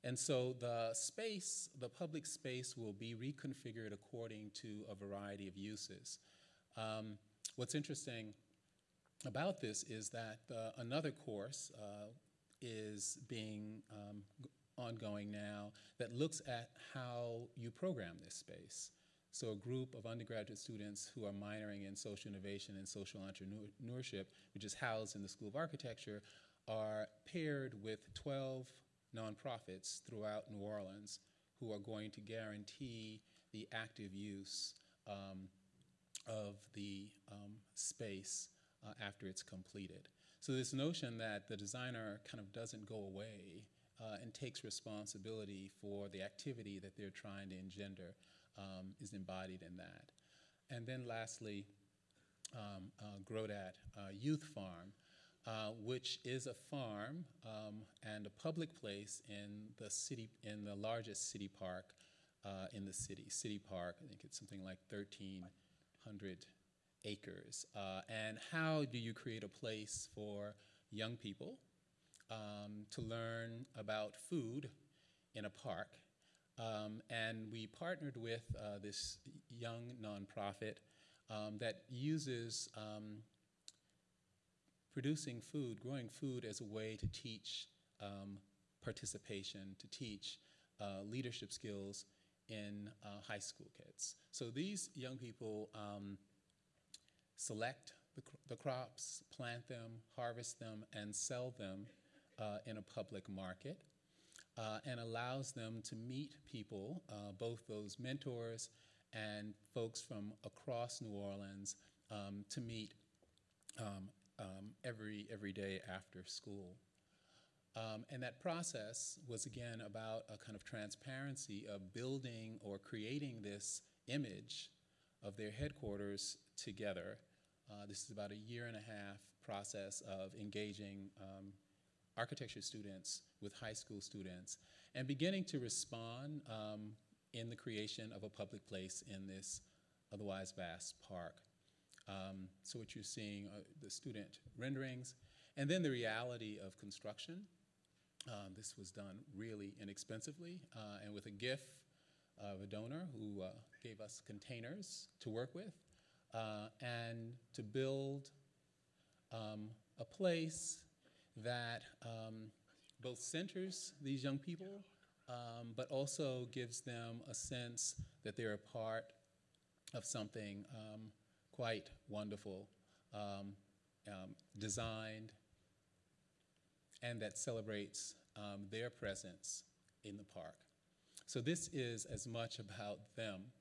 And so the space, the public space, will be reconfigured according to a variety of uses. What's interesting about this is that another course is being ongoing now that looks at how you program this space. So a group of undergraduate students who are minoring in social innovation and social entrepreneurship, which is housed in the School of Architecture, are paired with 12 nonprofits throughout New Orleans who are going to guarantee the active use of the space after it's completed. So this notion that the designer kind of doesn't go away and takes responsibility for the activity that they're trying to engender is embodied in that. And then lastly, Grodat Youth Farm, which is a farm and a public place in the city, in the largest city park in the city. City Park, I think it's something like 1,300 acres. And how do you create a place for young people to learn about food in a park? And we partnered with this young nonprofit that uses producing food, growing food as a way to teach participation, to teach leadership skills in high school kids. So these young people select the crops, plant them, harvest them, and sell them in a public market, and allows them to meet people, both those mentors and folks from across New Orleans, to meet every day after school. And that process was, again, about a kind of transparency of building or creating this image of their headquarters together. This is about a 1.5-year process of engaging architecture students with high school students and beginning to respond in the creation of a public place in this otherwise vast park. So what you're seeing are the student renderings, and then the reality of construction. This was done really inexpensively and with a gift of a donor who gave us containers to work with and to build a place that both centers these young people but also gives them a sense that they're a part of something quite wonderful, designed, and that celebrates their presence in the park. So this is as much about them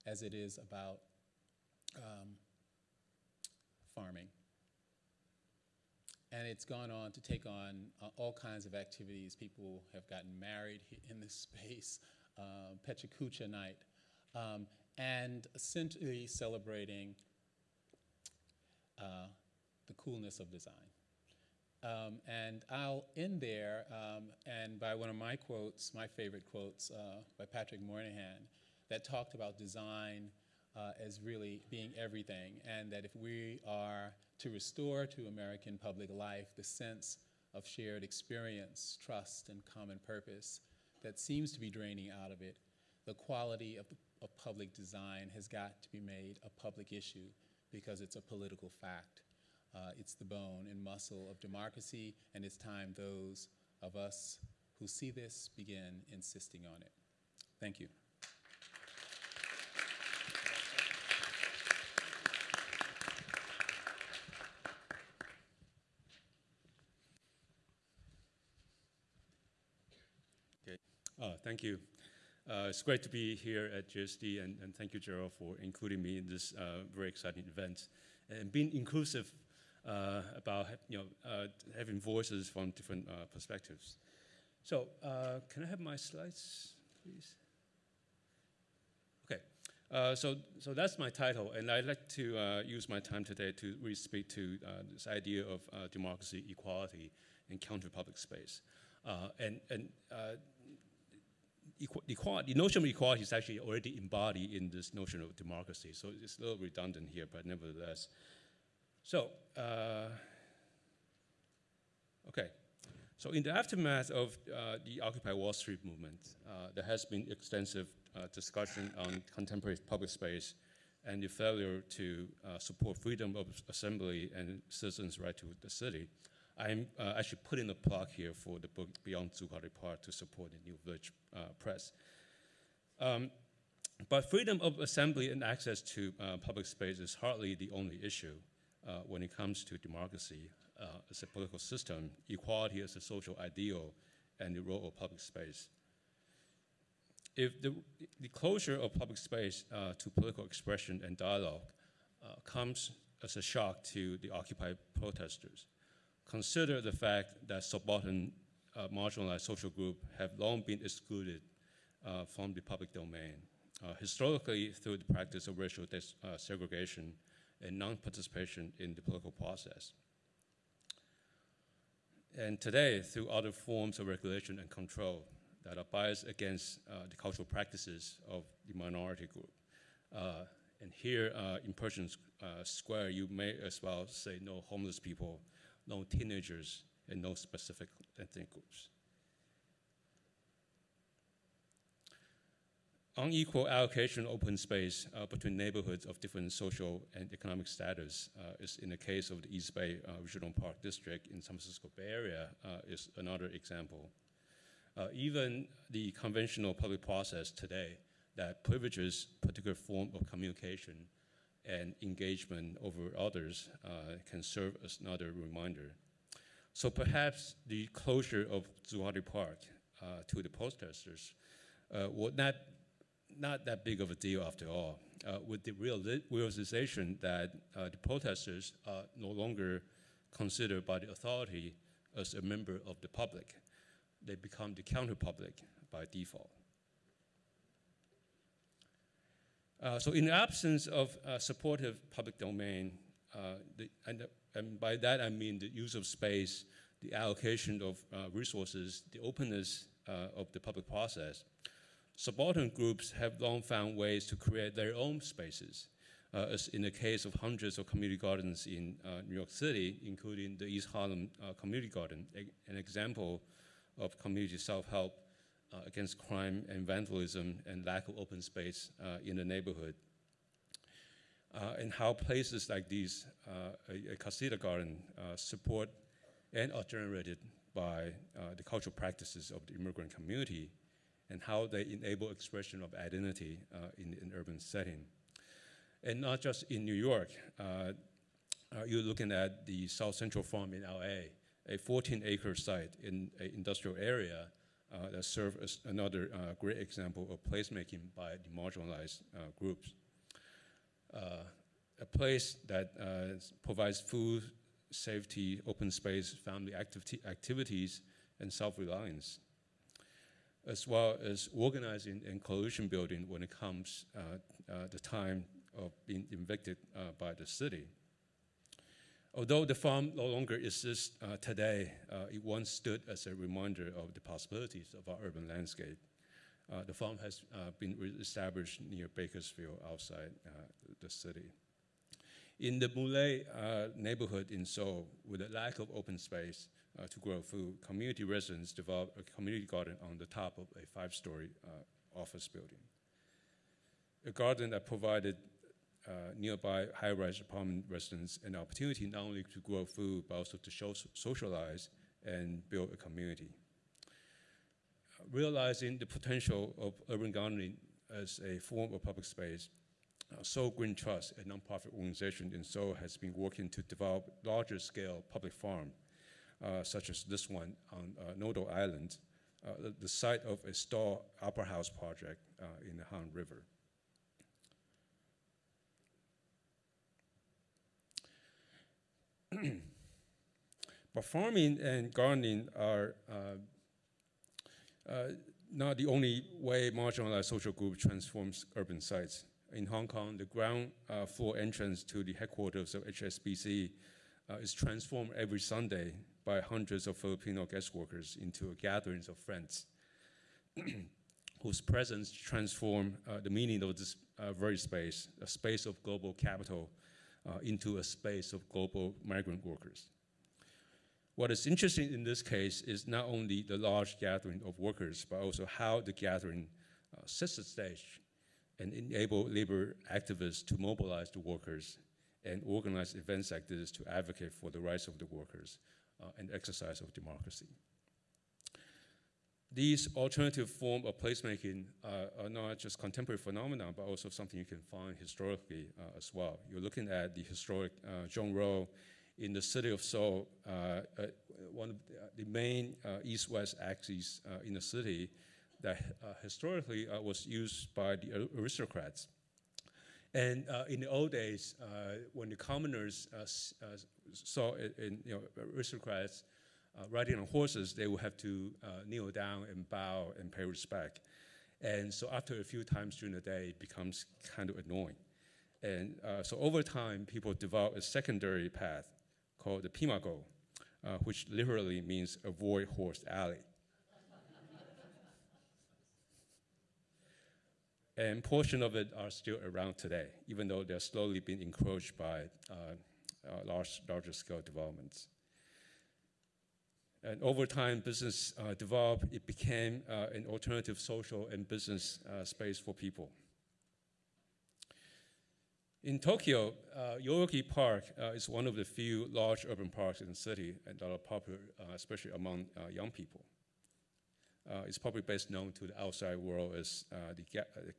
as it is about farming. And it's gone on to take on all kinds of activities. People have gotten married in this space, Pechakucha night, and essentially celebrating the coolness of design. And I'll end there, and by one of my quotes, my favorite quotes, by Patrick Moynihan, that talked about design as really being everything, and that if we are to restore to American public life the sense of shared experience, trust, and common purpose that seems to be draining out of it, the quality of public design has got to be made a public issue because it's a political fact. It's the bone and muscle of democracy, and it's time those of us who see this begin insisting on it. Thank you. Okay. Thank you. It's great to be here at GSD, and thank you, Gerald, for including me in this very exciting event. And being inclusive about having voices from different perspectives. So can I have my slides, please? Okay, so that's my title, and I'd like to use my time today to really speak to this idea of democracy, equality, and counter-public space. The notion of equality is actually already embodied in this notion of democracy, so it's a little redundant here, but nevertheless. So, okay. So in the aftermath of the Occupy Wall Street movement, there has been extensive discussion on contemporary public space and the failure to support freedom of assembly and citizens' right to the city. I'm actually putting a plug here for the book Beyond Zuccotti Park to support the New Village Press. But freedom of assembly and access to public space is hardly the only issue when it comes to democracy as a political system, equality as a social ideal, and the role of public space. If the closure of public space to political expression and dialogue comes as a shock to the Occupy protesters, consider the fact that subaltern marginalized social groups have long been excluded from the public domain, historically through the practice of racial segregation and non-participation in the political process. And today, through other forms of regulation and control that are biased against the cultural practices of the minority group. And here in Pershing Square, you may as well say no homeless people, no teenagers, and no specific ethnic groups. Unequal allocation of open space between neighborhoods of different social and economic status is in the case of the East Bay Regional Park District in San Francisco Bay Area is another example. Even the conventional public process today that privileges particular form of communication and engagement over others can serve as another reminder. So perhaps the closure of Zuccotti Park to the protesters would not that big of a deal after all, with the realization that the protesters are no longer considered by the authority as a member of the public. They become the counter-public by default. So in the absence of supportive public domain, and by that I mean the use of space, the allocation of resources, the openness of the public process, subaltern groups have long found ways to create their own spaces, as in the case of hundreds of community gardens in New York City, including the East Harlem Community Garden, an example of community self-help against crime and vandalism and lack of open space in the neighborhood. And how places like these, a casita garden, support and are generated by the cultural practices of the immigrant community, and how they enable expression of identity in an urban setting. And not just in New York, you're looking at the South Central Farm in LA, a 14-acre site in an industrial area that serves as another great example of placemaking by the marginalized groups. A place that provides food, safety, open space, family activities, and self-reliance, as well as organizing and coalition building when it comes the time of being evicted by the city. Although the farm no longer exists today, it once stood as a reminder of the possibilities of our urban landscape. The farm has been established near Bakersfield outside the city. In the Moulet neighborhood in Seoul, with a lack of open space to grow food, community residents developed a community garden on the top of a 5-story office building. A garden that provided nearby high-rise apartment residents an opportunity not only to grow food, but also to socialize and build a community. Realizing the potential of urban gardening as a form of public space, Seoul Green Trust, a nonprofit organization in Seoul, has been working to develop larger-scale public farm, such as this one on Nodo Island, the site of a Star Opera House project in the Han River. But farming and gardening are not the only way marginalized social groups transforms urban sites. In Hong Kong, the ground floor entrance to the headquarters of HSBC is transformed every Sunday by hundreds of Filipino guest workers into gatherings of friends whose presence transform the meaning of this very space, a space of global capital, into a space of global migrant workers. What is interesting in this case is not only the large gathering of workers, but also how the gathering sets the stage and enable labor activists to mobilize the workers and organize events like this to advocate for the rights of the workers and exercise of democracy. these alternative forms of placemaking are not just contemporary phenomena, but also something you can find historically as well. You're looking at the historic genre in the city of Seoul, one of the main east-west axes in the city that historically was used by the aristocrats. And in the old days, when the commoners saw aristocrats riding on horses, they would have to kneel down and bow and pay respect. And so after a few times during the day, it becomes kind of annoying. And so over time, people developed a secondary path called the pimago, which literally means avoid horse alley. And portion of it are still around today, even though they're slowly being encroached by larger scale developments. And over time, business developed. It became an alternative social and business space for people. In Tokyo, Yoyogi Park is one of the few large urban parks in the city and that are popular, especially among young people. It's probably best known to the outside world as the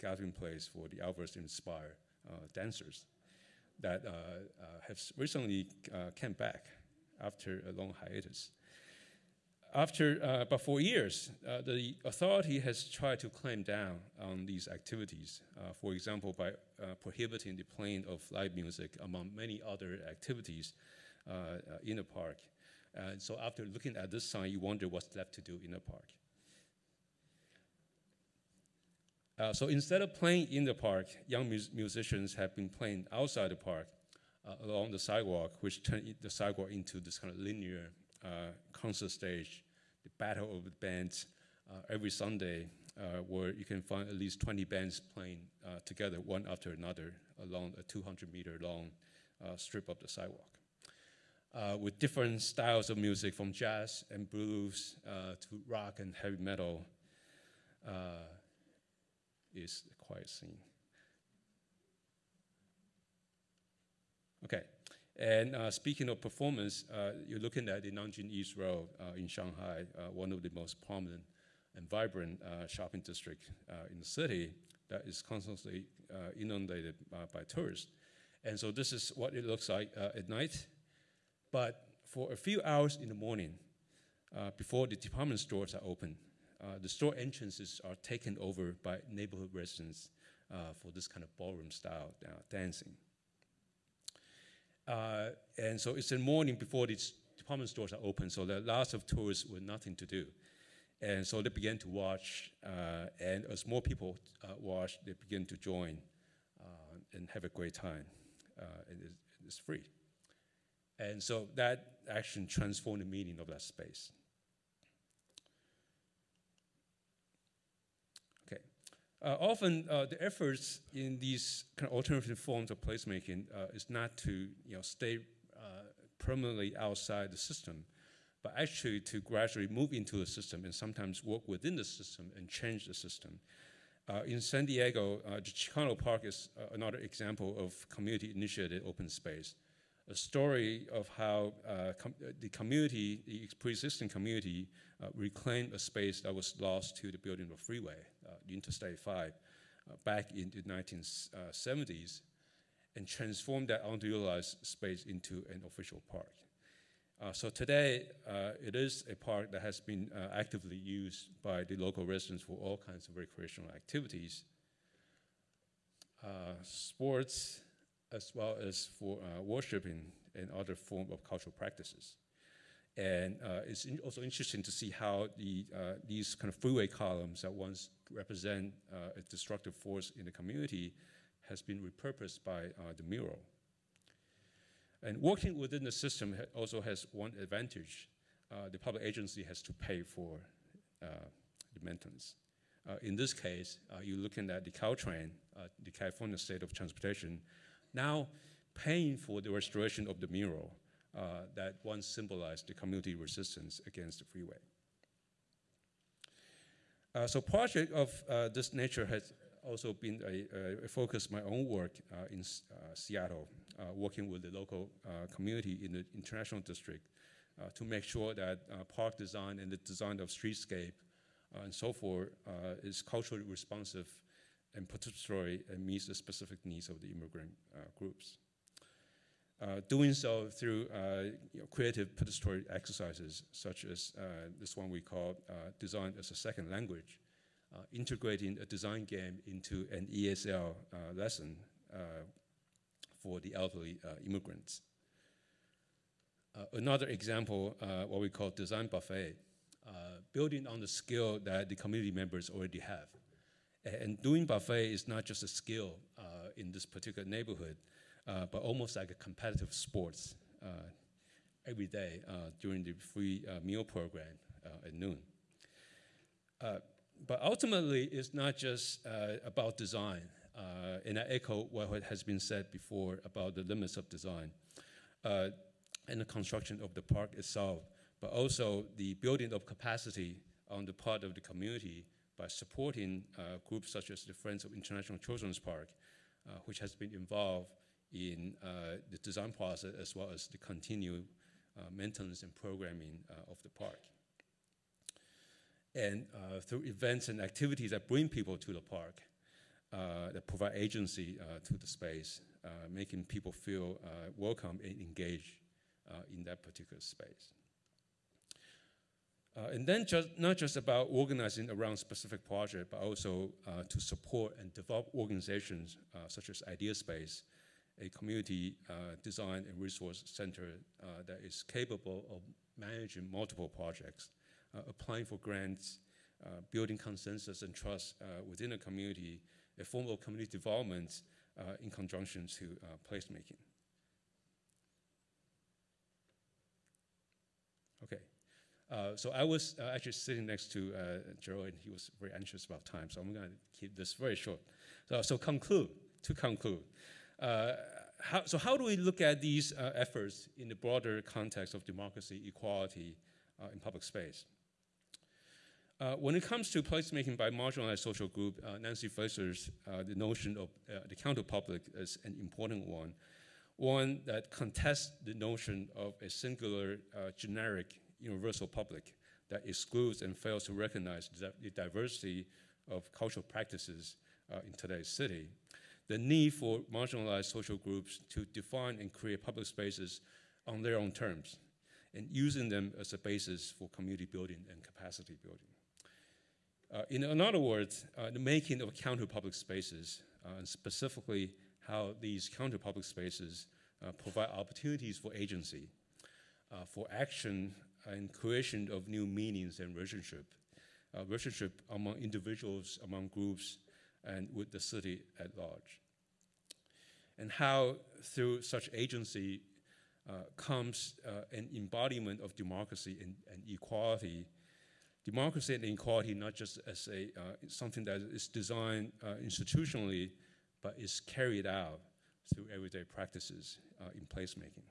gathering place for the Alvarez-inspired dancers that have recently came back after a long hiatus. But for years, the authority has tried to clamp down on these activities, for example, by prohibiting the playing of live music, among many other activities in the park. And so after looking at this sign, you wonder what's left to do in the park. So instead of playing in the park, young musicians have been playing outside the park along the sidewalk, which turned the sidewalk into this kind of linear concert stage, the battle of the bands every Sunday, where you can find at least 20 bands playing together, one after another, along a 200-meter long strip of the sidewalk. With different styles of music, from jazz and blues to rock and heavy metal, is quite a scene. Okay, and speaking of performance, you're looking at the Nanjing East Road in Shanghai, one of the most prominent and vibrant shopping districts in the city that is constantly inundated by tourists. And so this is what it looks like at night. But for a few hours in the morning, before the department stores are open, the store entrances are taken over by neighborhood residents for this kind of ballroom style dancing. And so it's the morning before the department stores are open, so there are lots of tourists with nothing to do. And so they began to watch, and as more people watch, they begin to join and have a great time. And it's free. And so that action transformed the meaning of that space. Often, the efforts in these kind of alternative forms of placemaking is not to stay permanently outside the system, but actually to gradually move into the system and sometimes work within the system and change the system. In San Diego, the Chicano Park is another example of community-initiated open space, a story of how the community, the pre-existing community, reclaimed a space that was lost to the building of a freeway, Interstate 5, back in the 1970s, and transformed that underutilized space into an official park. So today, it is a park that has been actively used by the local residents for all kinds of recreational activities, sports, as well as for worshiping and other forms of cultural practices. And it's also interesting to see how these kind of freeway columns that once represent a destructive force in the community has been repurposed by the mural. And working within the system also has one advantage. The public agency has to pay for the maintenance. In this case, you're looking at the Caltrain, the California State of Transportation, now paying for the restoration of the mural that once symbolized the community resistance against the freeway. So project of this nature has also been a focus of my own work in Seattle, working with the local community in the International District to make sure that park design and the design of streetscape and so forth is culturally responsive and participatory and meets the specific needs of the immigrant groups. Doing so through creative participatory exercises, such as this one we call Design as a Second Language, integrating a design game into an ESL lesson for the elderly immigrants. Another example, what we call Design Buffet, building on the skill that the community members already have. And doing buffet is not just a skill in this particular neighborhood, but almost like a competitive sports every day during the free meal program at noon. But ultimately, it's not just about design, and I echo what has been said before about the limits of design and the construction of the park itself, but also the building of capacity on the part of the community by supporting groups such as the Friends of International Children's Park, which has been involved in the design process as well as the continued maintenance and programming of the park. And through events and activities that bring people to the park, that provide agency to the space, making people feel welcome and engaged in that particular space. And then not just about organizing around specific project, but also to support and develop organizations such as Idea Space, a community design and resource center that is capable of managing multiple projects, applying for grants, building consensus and trust within a community, a form of community development in conjunction to placemaking. Okay. So I was actually sitting next to Gerald, and he was very anxious about time, so I'm going to keep this very short. To conclude, how do we look at these efforts in the broader context of democracy, equality in public space? When it comes to placemaking by marginalized social group, Nancy Fraser's the notion of the counterpublic is an important one that contests the notion of a singular, generic, universal public that excludes and fails to recognize the diversity of cultural practices in today's city. The need for marginalized social groups to define and create public spaces on their own terms, and using them as a basis for community building and capacity building. In other words, the making of counter-public spaces, and specifically how these counter-public spaces provide opportunities for agency, for action and creation of new meanings and relationship among individuals, among groups, and with the city at large. And how through such agency comes an embodiment of democracy and equality. Democracy and equality not just as something that is designed institutionally, but is carried out through everyday practices in placemaking.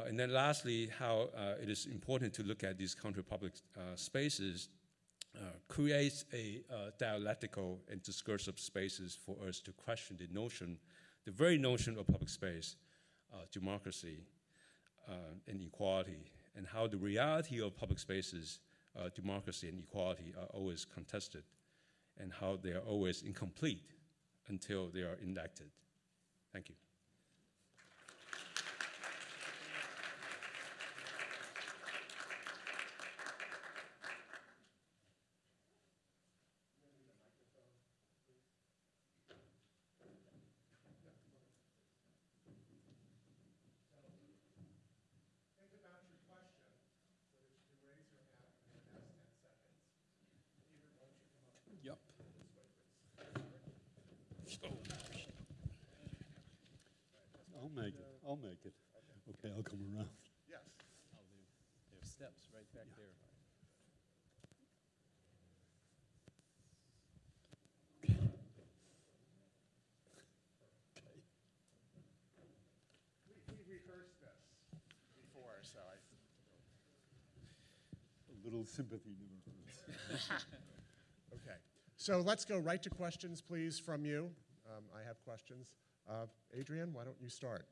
And then lastly, how it is important to look at these counter-public spaces creates a dialectical and discursive spaces for us to question the very notion of public space, democracy, and equality, and how the reality of public spaces, democracy and equality are always contested, and how they are always incomplete until they are enacted. Thank you. Yep. I'll make it. Okay, I'll come around. Yes. Oh, there's steps right back there. We rehearsed this before, so A little sympathy never hurts. okay. So let's go right to questions, please, from you. I have questions. Adrian, why don't you start?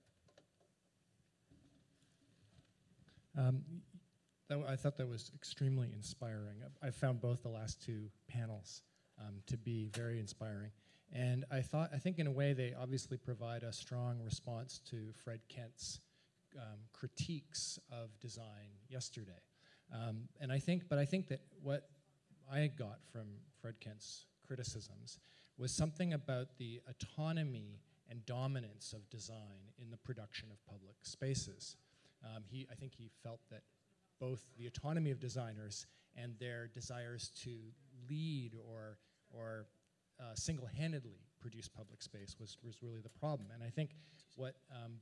I thought that was extremely inspiring. I found both the last two panels to be very inspiring. And I think in a way they obviously provide a strong response to Fred Kent's critiques of design yesterday. But I think that what I got from Fred Kent's criticisms was something about the autonomy and dominance of design in the production of public spaces. I think he felt that both the autonomy of designers and their desires to lead or single-handedly produce public space was really the problem. And I think what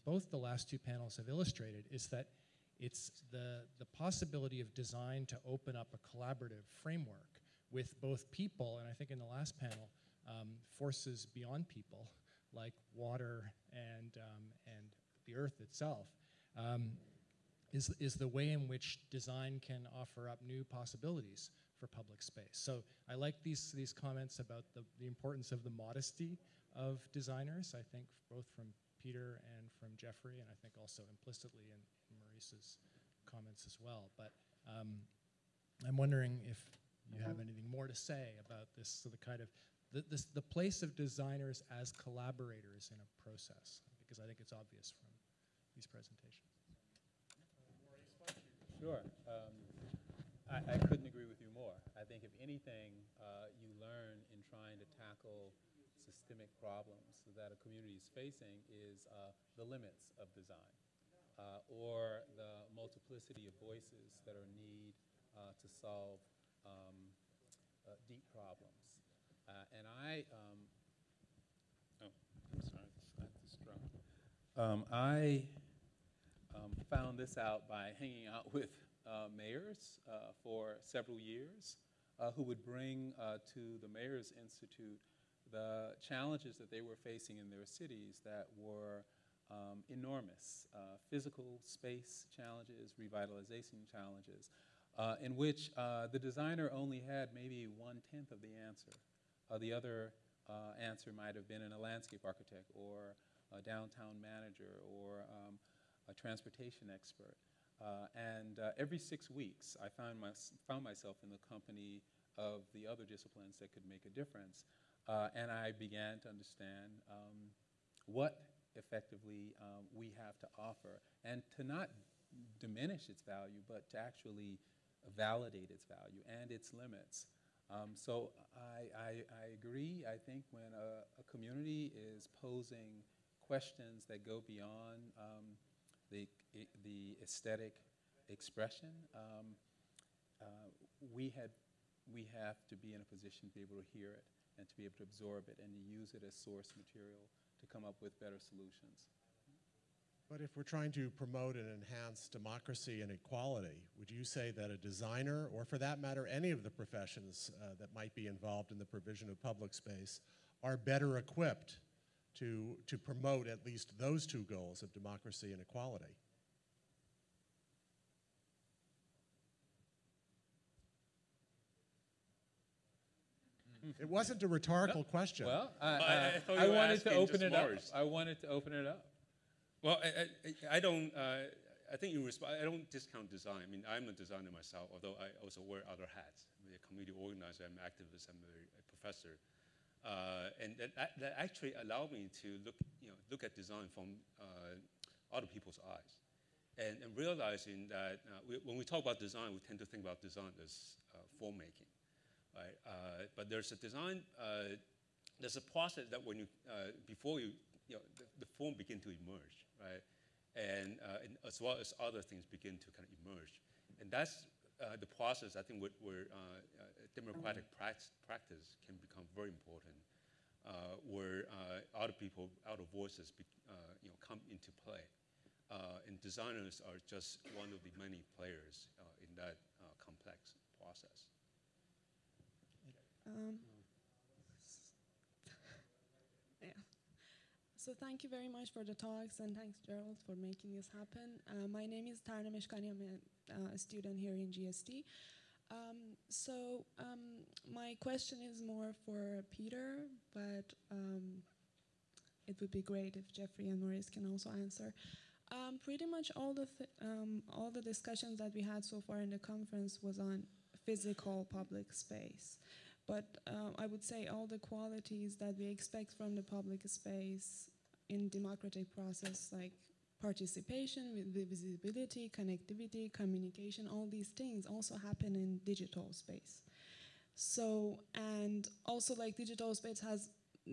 both the last two panels have illustrated is that it's the possibility of design to open up a collaborative framework with both people, and I think in the last panel, forces beyond people, like water and the earth itself, is the way in which design can offer up new possibilities for public space. So I like these comments about the importance of the modesty of designers, I think both from Peter and from Jeffrey, and I think also implicitly in Maurice's comments as well. But I'm wondering if you have anything more to say about this, so the kind of, the place of designers as collaborators in a process, because I think it's obvious from these presentations. Sure. I couldn't agree with you more. I think if anything, you learn in trying to tackle systemic problems that a community is facing is the limits of design, or the multiplicity of voices that are needed to solve deep problems. And I found this out by hanging out with mayors for several years, who would bring to the Mayor's Institute the challenges that they were facing in their cities that were enormous. Physical space challenges, revitalization challenges, in which the designer only had maybe 1/10 of the answer. The other answer might have been in a landscape architect or a downtown manager or a transportation expert. And every 6 weeks, I found myself in the company of the other disciplines that could make a difference. And I began to understand what effectively we have to offer, and to not diminish its value, but to actually validate its value and its limits. So I agree. I think when a community is posing questions that go beyond the aesthetic expression, we have to be in a position to be able to hear it and to be able to absorb it and to use it as source material to come up with better solutions. But if we're trying to promote and enhance democracy and equality, would you say that a designer, or for that matter, any of the professions that might be involved in the provision of public space, are better equipped to promote at least those two goals of democracy and equality? It wasn't a rhetorical question. Well, I thought I you were wanted to asking open just it up. Morris. I wanted to open it up. Well, I don't, I think I don't discount design. I mean, I'm a designer myself, although I also wear other hats. I'm a community organizer, I'm an activist, I'm a professor. And that actually allowed me to look at design from other people's eyes. And realizing that when we talk about design, we tend to think about design as form making, right? But there's a design, there's a process that when you, before the form begin to emerge, right? And as well as other things begin to kind of emerge. And that's the process, I think, where democratic practice can become very important, where other people, other voices come into play. And designers are just one of the many players in that complex process. Yeah. So thank you very much for the talks, and thanks, Gerald, for making this happen. My name is Tarna Meshkani. I'm a student here in GST. My question is more for Peter, but it would be great if Jeffrey and Maurice can also answer. Pretty much all the discussions that we had so far in the conference was on physical public space. But I would say all the qualities that we expect from the public space in democratic process, like participation, visibility, connectivity, communication, all these things also happen in digital space. So, and also like digital space has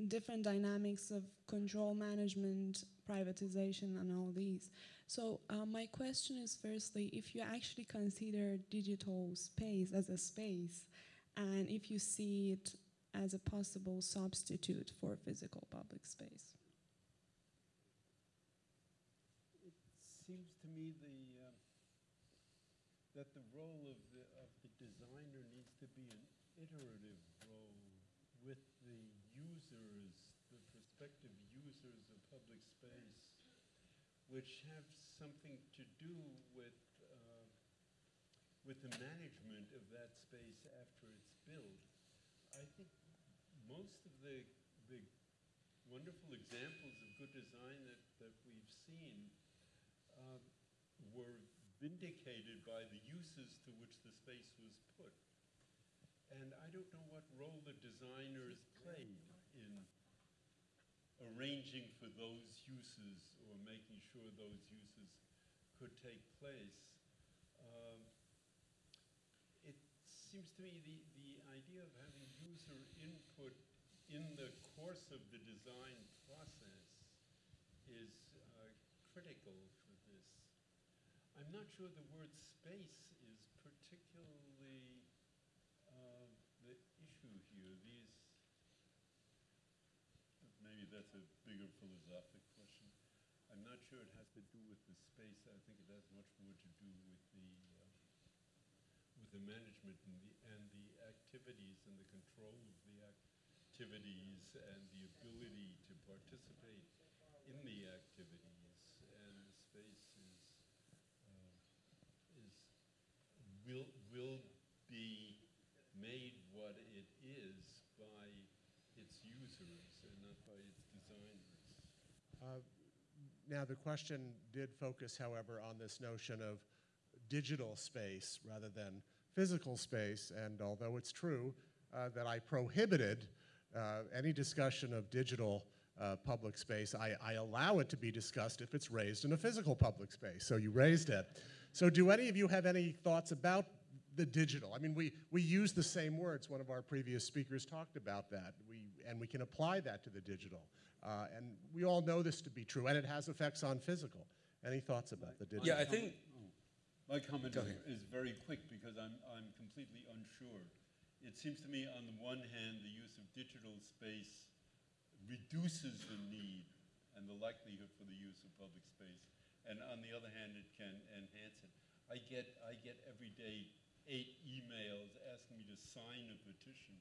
different dynamics of control management, privatization, and all these. So my question is, firstly, if you actually consider digital space as a space, and if you see it as a possible substitute for physical public space. It seems to me that the role of the designer needs to be an iterative role with the users, the prospective users of public space, which have something to do with the management of that space after it's built. I think most of the wonderful examples of good design that we've seen were vindicated by the uses to which the space was put. And I don't know what role the designers played in arranging for those uses or making sure those uses could take place. It seems to me the idea of having user input in the course of the design process is critical for this. I'm not sure the word space is particularly the issue here. Maybe that's a bigger philosophic question. I'm not sure it has to do with the space. I think it has much more to do with the management and the activities and the control of the activities and the ability to participate in the activities. And the space will be made what it is by its users and not by its designers. Now, the question did focus, however, on this notion of digital space rather than physical space, and although it's true that I prohibited any discussion of digital public space, I allow it to be discussed if it's raised in a physical public space. So you raised it. So do any of you have any thoughts about the digital? I mean, we use the same words. One of our previous speakers talked about that. And we can apply that to the digital. And we all know this to be true, and it has effects on physical. Any thoughts about the digital? Yeah, I think. My comment is very quick because I'm completely unsure. It seems to me, on the one hand, the use of digital space reduces the need and the likelihood for the use of public space, and on the other hand, it can enhance it. I get every day 8 emails asking me to sign a petition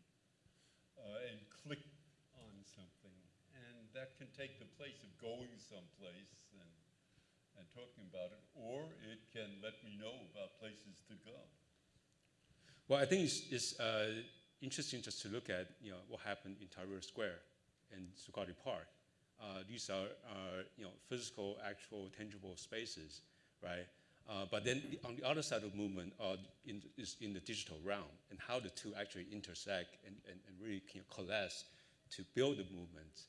and click on something, and that can take the place of going someplace and talking about it, or it can let me know about places to go. Well, I think it's interesting just to look at what happened in Tahrir Square and Zuccotti Park. These are physical, actual, tangible spaces, right? But then on the other side of the movement is in the digital realm, and how the two actually intersect and really coalesce to build the movement.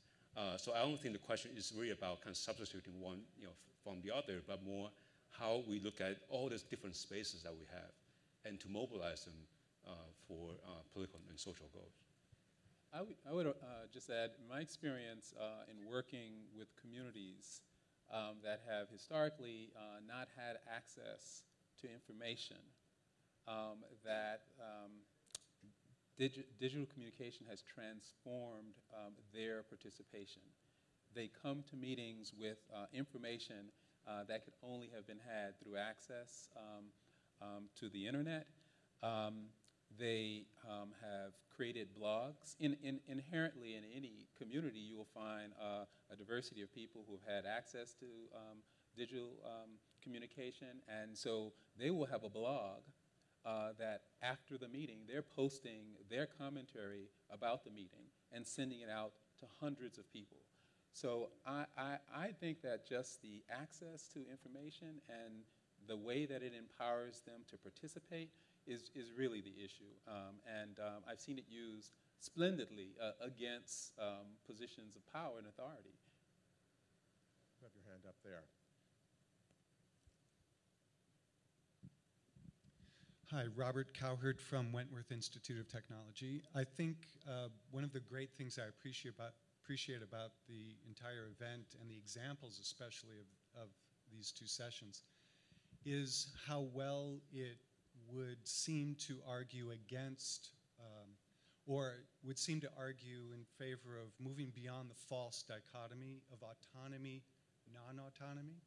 So I don't think the question is really about kind of substituting one from the other, but more how we look at all these different spaces that we have and to mobilize them for political and social goals. I would just add, my experience in working with communities that have historically not had access to information, that digital communication has transformed their participation. They come to meetings with information that could only have been had through access to the internet. They have created blogs. Inherently in any community, you will find a diversity of people who have had access to digital communication, and so they will have a blog that after the meeting, they're posting their commentary about the meeting and sending it out to hundreds of people. So I think that just the access to information and the way that it empowers them to participate is really the issue. I've seen it used splendidly against positions of power and authority. You have your hand up there. Hi, Robert Cowherd from Wentworth Institute of Technology. I think one of the great things I appreciate about the entire event and the examples especially of these two sessions is how well it would seem to argue against or would seem to argue in favor of moving beyond the false dichotomy of autonomy, non-autonomy.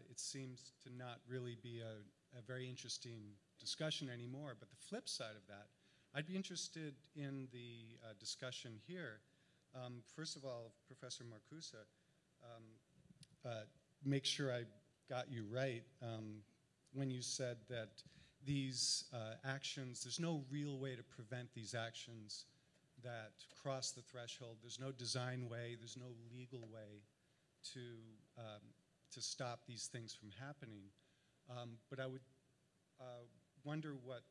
It seems to not really be a very interesting discussion anymore, but the flip side of that, I'd be interested in the discussion here. First of all, Professor Marcusa, make sure I got you right when you said that these actions, there's no real way to prevent these actions that cross the threshold. There's no design way, there's no legal way to stop these things from happening. But I would wonder what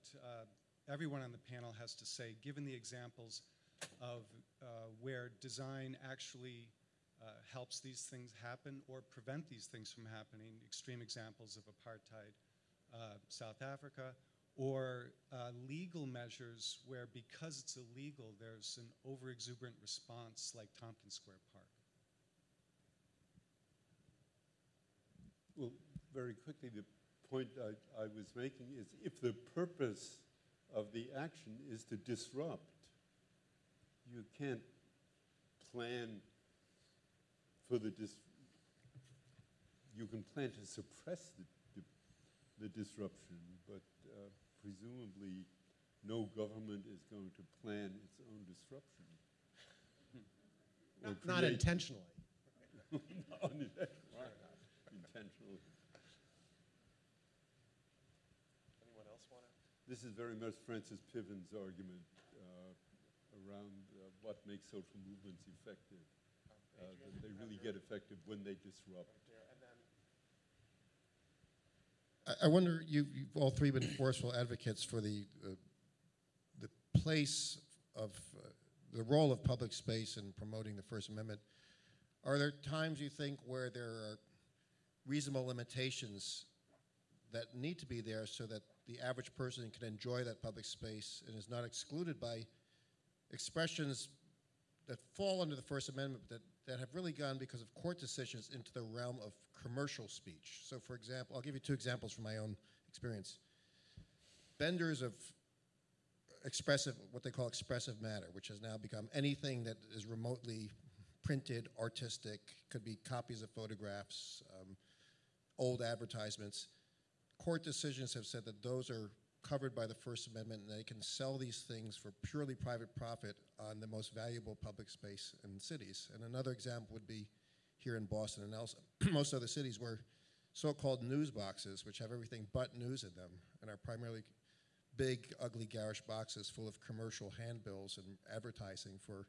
everyone on the panel has to say, given the examples of where design actually helps these things happen or prevent these things from happening, extreme examples of apartheid, South Africa, or legal measures where because it's illegal, there's an over-exuberant response like Tompkins Square Park. Well, very quickly, the point I was making is if the purpose of the action is to disrupt, you can't plan for you can plan to suppress the disruption, but presumably no government is going to plan its own disruption. Not intentionally. Not intentionally. Anyone else want to? This is very much Francis Piven's argument around what makes social movements effective. That they really get effective when they disrupt. I wonder, you've all three been forceful advocates for the place of the role of public space in promoting the First Amendment. Are there times you think where there are reasonable limitations that need to be there so that the average person can enjoy that public space and is not excluded by expressions that fall under the First Amendment that have really gone because of court decisions into the realm of commercial speech? So for example, I'll give you two examples from my own experience. Vendors of what they call expressive matter, which has now become anything that is remotely printed, artistic, could be copies of photographs, old advertisements. Court decisions have said that those are covered by the First Amendment and they can sell these things for purely private profit on the most valuable public space in cities. And another example would be here in Boston and also most other cities where so-called news boxes, which have everything but news in them and are primarily big, ugly, garish boxes full of commercial handbills and advertising for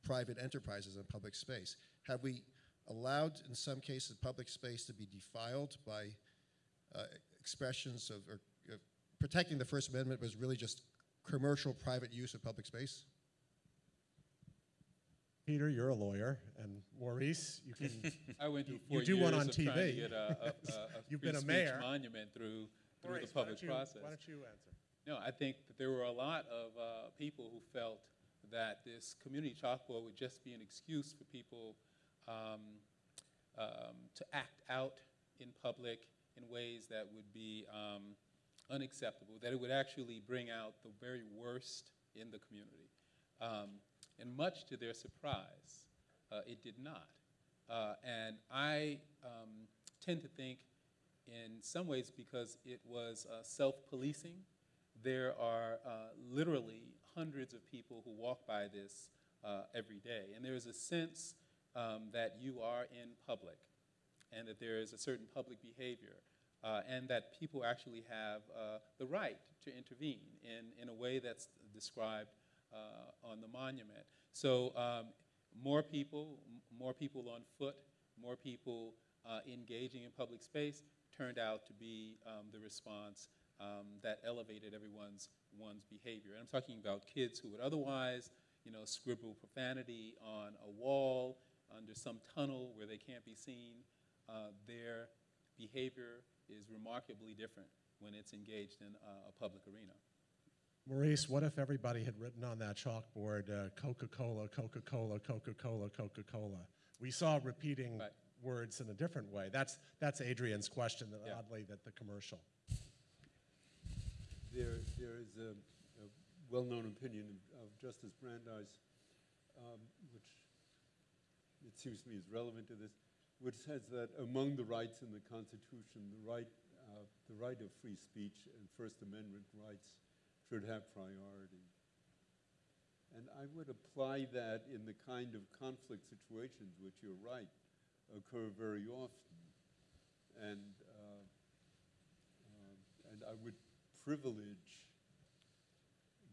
private enterprises in public space. Have we allowed, in some cases, public space to be defiled by expressions of, or protecting the First Amendment was really just commercial private use of public space? Peter, you're a lawyer, and Maurice, you can. I went through 4 you do years one on of TV. trying to get a You've free been a speech mayor. monument through Maurice, the public process. Why don't you answer? No, I think that there were a lot of people who felt that this community chalkboard would just be an excuse for people to act out in public in ways that would be unacceptable, that it would actually bring out the very worst in the community. And much to their surprise, it did not. And I tend to think in some ways because it was self-policing, there are literally hundreds of people who walk by this every day. And there is a sense that you are in public and that there is a certain public behavior and that people actually have the right to intervene in a way that's described on the monument. So more people on foot, more people engaging in public space turned out to be the response that elevated one's behavior. And I'm talking about kids who would otherwise, scribble profanity on a wall under some tunnel where they can't be seen. Their behavior is remarkably different when it's engaged in a public arena. Maurice, what if everybody had written on that chalkboard, Coca-Cola, Coca-Cola, Coca-Cola, Coca-Cola? We saw repeating words in a different way. That's Adrian's question, oddly, that the commercial. There is a well-known opinion of Justice Brandeis, which it seems to me is relevant to this, which says that among the rights in the Constitution, the right of free speech and First Amendment rights should have priority. And I would apply that in the kind of conflict situations which, you're right, occur very often. And I would privilege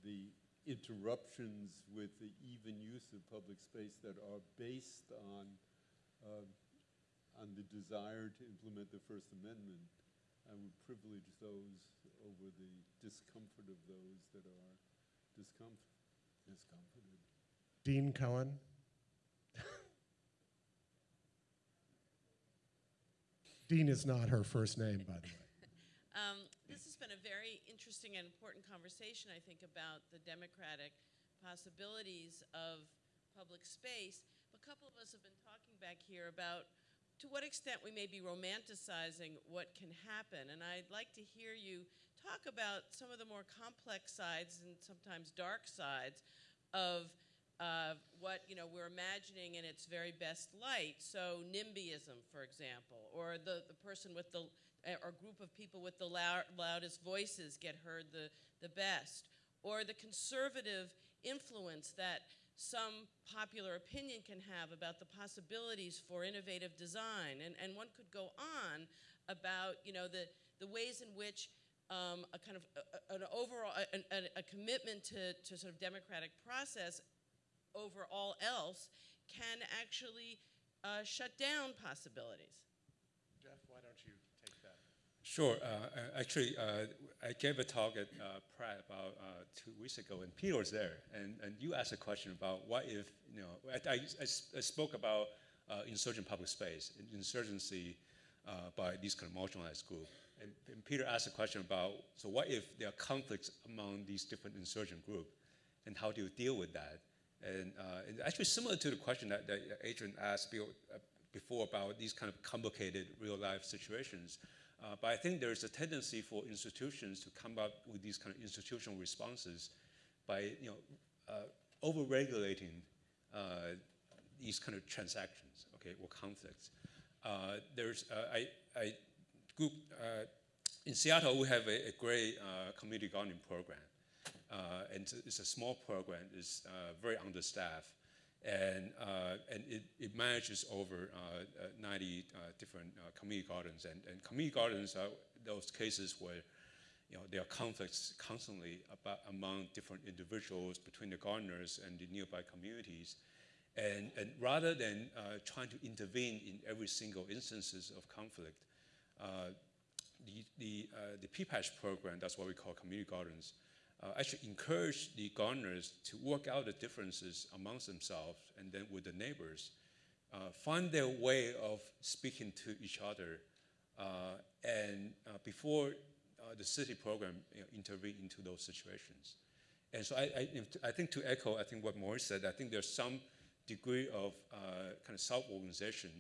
the interruptions with the even use of public space that are based on the desire to implement the First Amendment. I would privilege those over the discomfort of those that are discomforted. Dean Cohen. Dean is not her first name, by the way. This has been a very interesting and important conversation, I think, about the democratic possibilities of public space. A couple of us have been talking back here about to what extent we may be romanticizing what can happen. And I'd like to hear you talk about some of the more complex sides and sometimes dark sides of what we're imagining in its very best light. So NIMBYism, for example, or the person with the or group of people with the loudest voices get heard the best, or the conservative influence that some popular opinion can have about the possibilities for innovative design. And one could go on about the ways in which a kind of an overall a commitment to sort of democratic process over all else can actually shut down possibilities. Jeff, why don't you take that? Sure. Actually, I gave a talk at Pratt about 2 weeks ago, and Peter was there. And you asked a question about what if, I spoke about insurgent public space, insurgency by these kind of marginalized groups. And Peter asked a question about, so what if there are conflicts among these different insurgent groups, and how do you deal with that? And actually similar to the question that Adrian asked before about these kind of complicated real-life situations. But I think there's a tendency for institutions to come up with these kind of institutional responses by over-regulating these kind of transactions, okay, or conflicts. In Seattle, we have a great community gardening program. And it's a small program. It's very understaffed. And it manages over 90 different community gardens. And community gardens are those cases where there are conflicts constantly among different individuals, between the gardeners and the nearby communities. And rather than trying to intervene in every single instances of conflict, the PPASH program, that's what we call community gardens, actually encourage the gardeners to work out the differences amongst themselves and then with the neighbors, find their way of speaking to each other, and before the city program intervene into those situations. And so I think to echo, I think what Maurice said, I think there's some degree of kind of self-organization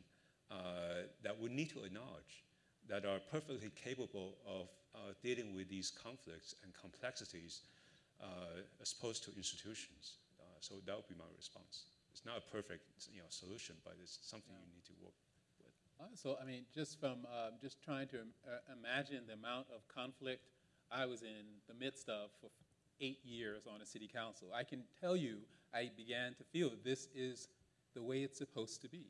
that we need to acknowledge that are perfectly capable of dealing with these conflicts and complexities as opposed to institutions. So that would be my response. It's not a perfect solution, but it's something you need to work with. So, I mean, just from just trying to imagine the amount of conflict I was in the midst of for 8 years on a city council, I can tell you I began to feel that this is the way it's supposed to be.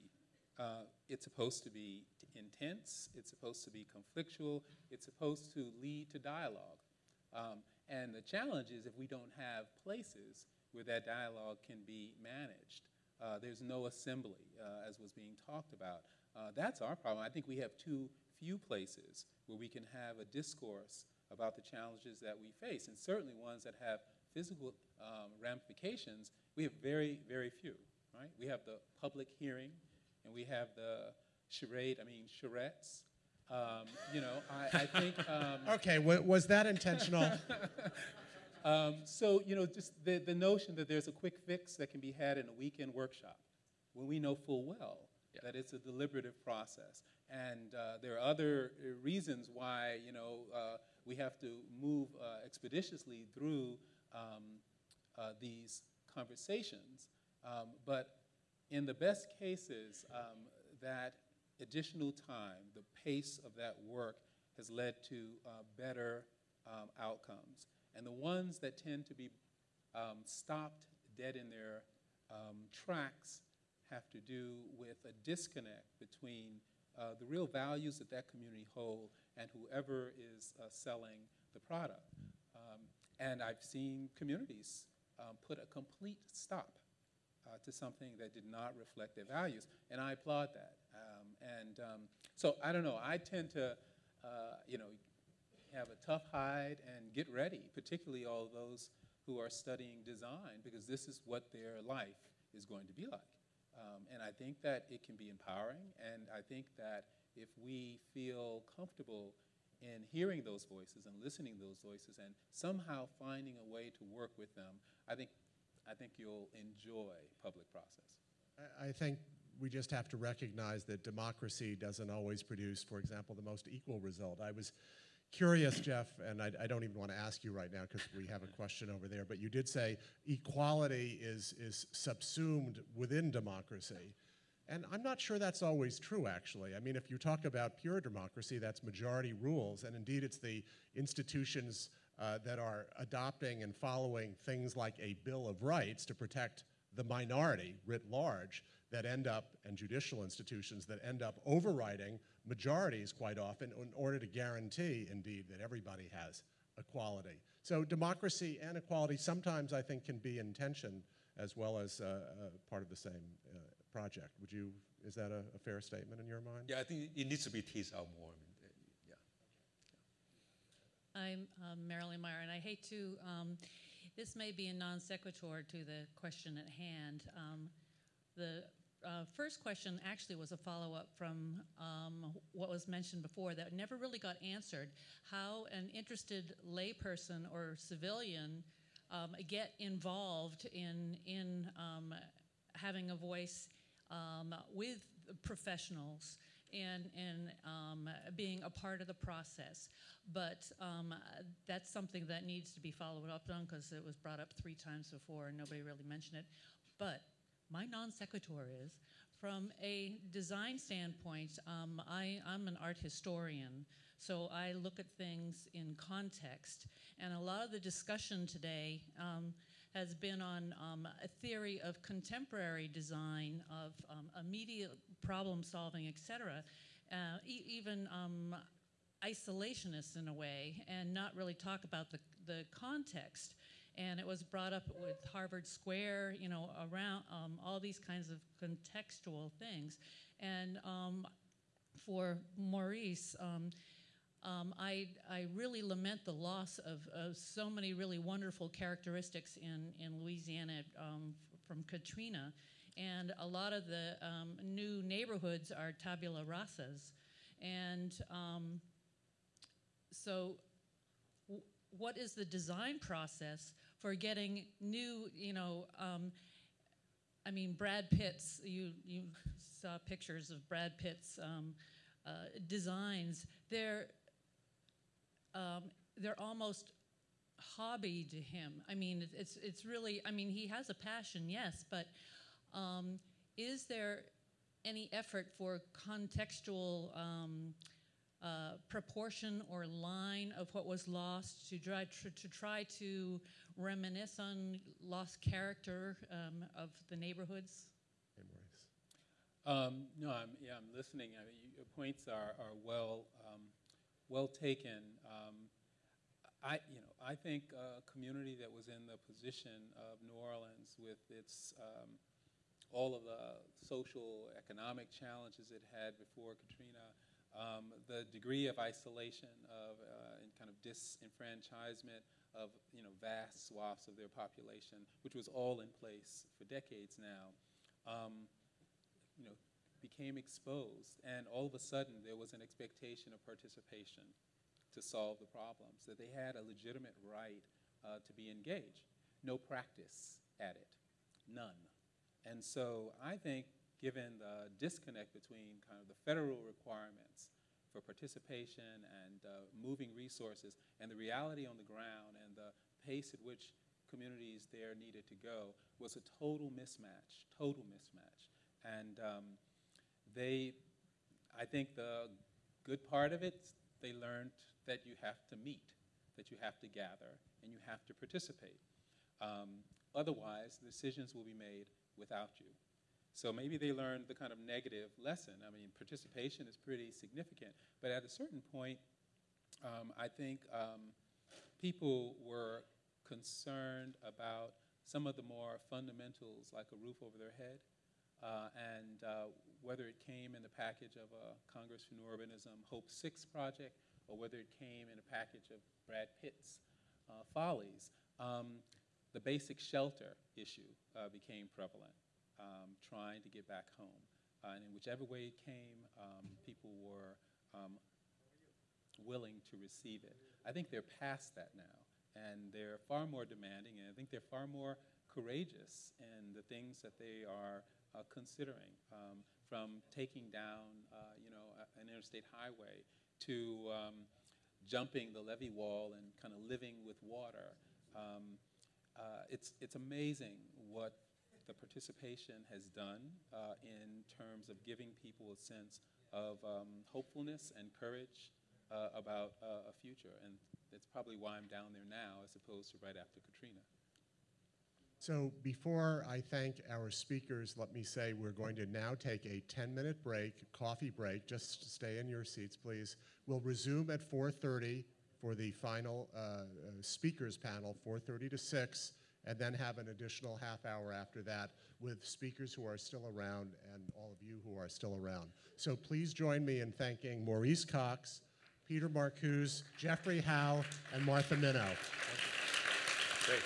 It's supposed to be intense, it's supposed to be conflictual, it's supposed to lead to dialogue. And the challenge is if we don't have places where that dialogue can be managed. there's no assembly, as was being talked about. That's our problem. I think we have too few places where we can have a discourse about the challenges that we face, and certainly ones that have physical ramifications. We have very, very few, right? We have the public hearing, and we have the charrettes. You know, I think... Okay, was that intentional? So, you know, just the notion that there's a quick fix that can be had in a weekend workshop, when we know full well that it's a deliberative process. And there are other reasons why, you know, we have to move expeditiously through these conversations. But in the best cases, that additional time, the pace of that work has led to better outcomes. And the ones that tend to be stopped dead in their tracks have to do with a disconnect between the real values that that community hold and whoever is selling the product. And I've seen communities put a complete stop to something that did not reflect their values, and I applaud that. So I don't know, I tend to, you know, have a tough hide and get ready, particularly all those who are studying design, because this is what their life is going to be like. And I think that it can be empowering, and I think that if we feel comfortable in hearing those voices and listening to those voices and somehow finding a way to work with them, I think you'll enjoy public process. I think we just have to recognize that democracy doesn't always produce, for example, the most equal result. I was curious, Jeff, and I don't even want to ask you right now because we have a question over there, but you did say equality is subsumed within democracy. And I'm not sure that's always true, actually. I mean, if you talk about pure democracy, that's majority rules, and indeed it's the institutions that are adopting and following things like a Bill of Rights to protect the minority writ large that end up, and judicial institutions that end up overriding majorities quite often in order to guarantee, indeed, that everybody has equality. So democracy and equality sometimes, I think, can be in tension as well as part of the same project. Is that a fair statement in your mind? Yeah, I think it needs to be teased out more. I'm Marilyn Meyer, and I hate to, this may be a non sequitur to the question at hand. The first question actually was a follow-up from what was mentioned before that never really got answered. How an interested layperson or civilian get involved in having a voice with professionals and being a part of the process. But that's something that needs to be followed up on because it was brought up 3 times before and nobody really mentioned it. But my non sequitur is, from a design standpoint, I'm an art historian, so I look at things in context. And a lot of the discussion today has been on a theory of contemporary design, of immediate problem solving, et cetera, even isolationists in a way, and not really talk about the context. And it was brought up with Harvard Square, you know, around all these kinds of contextual things. And for Maurice, I really lament the loss of so many really wonderful characteristics in Louisiana from Katrina. And a lot of the new neighborhoods are tabula rasas. And so what is the design process for getting new, you know, I mean, Brad Pitt's, you saw pictures of Brad Pitt's designs. They're almost hobby to him. I mean, it's really, I mean, he has a passion, yes, but is there any effort for contextual proportion or line of what was lost to try to reminisce on lost character of the neighborhoods? Hey, Maurice. No, I'm listening. I mean, your points are well taken. I think a community that was in the position of New Orleans with its all of the social, economic challenges it had before Katrina, the degree of isolation of and kind of disenfranchisement of vast swaths of their population, which was all in place for decades now, became exposed, and all of a sudden there was an expectation of participation to solve the problems, that they had a legitimate right to be engaged. No practice at it, none. And so I think, given the disconnect between kind of the federal requirements for participation and moving resources and the reality on the ground and the pace at which communities there needed to go, was a total mismatch, total mismatch. And I think the good part of it, they learned that you have to meet, that you have to gather, and you have to participate. Otherwise, decisions will be made without you. So maybe they learned the kind of negative lesson. I mean, participation is pretty significant, but at a certain point, I think people were concerned about some of the more fundamentals, like a roof over their head, and whether it came in the package of a Congress for New Urbanism Hope 6 project, or whether it came in a package of Brad Pitt's Follies, the basic shelter issue became prevalent, trying to get back home. And in whichever way it came, people were willing to receive it. I think they're past that now, and they're far more demanding, and I think they're far more courageous in the things that they are considering, from taking down an interstate highway to jumping the levee wall and kind of living with water. It's amazing what the participation has done in terms of giving people a sense of hopefulness and courage about a future. And that's probably why I'm down there now as opposed to right after Katrina. So before I thank our speakers, let me say we're going to now take a 10-minute break, coffee break. Just stay in your seats, please. We'll resume at 4:30 for the final speakers panel, 4:30 to 6, and then have an additional half hour after that with speakers who are still around and all of you who are still around. So please join me in thanking Maurice Cox, Peter Marcuse, Jeffrey Howe, and Martha Minow. Great.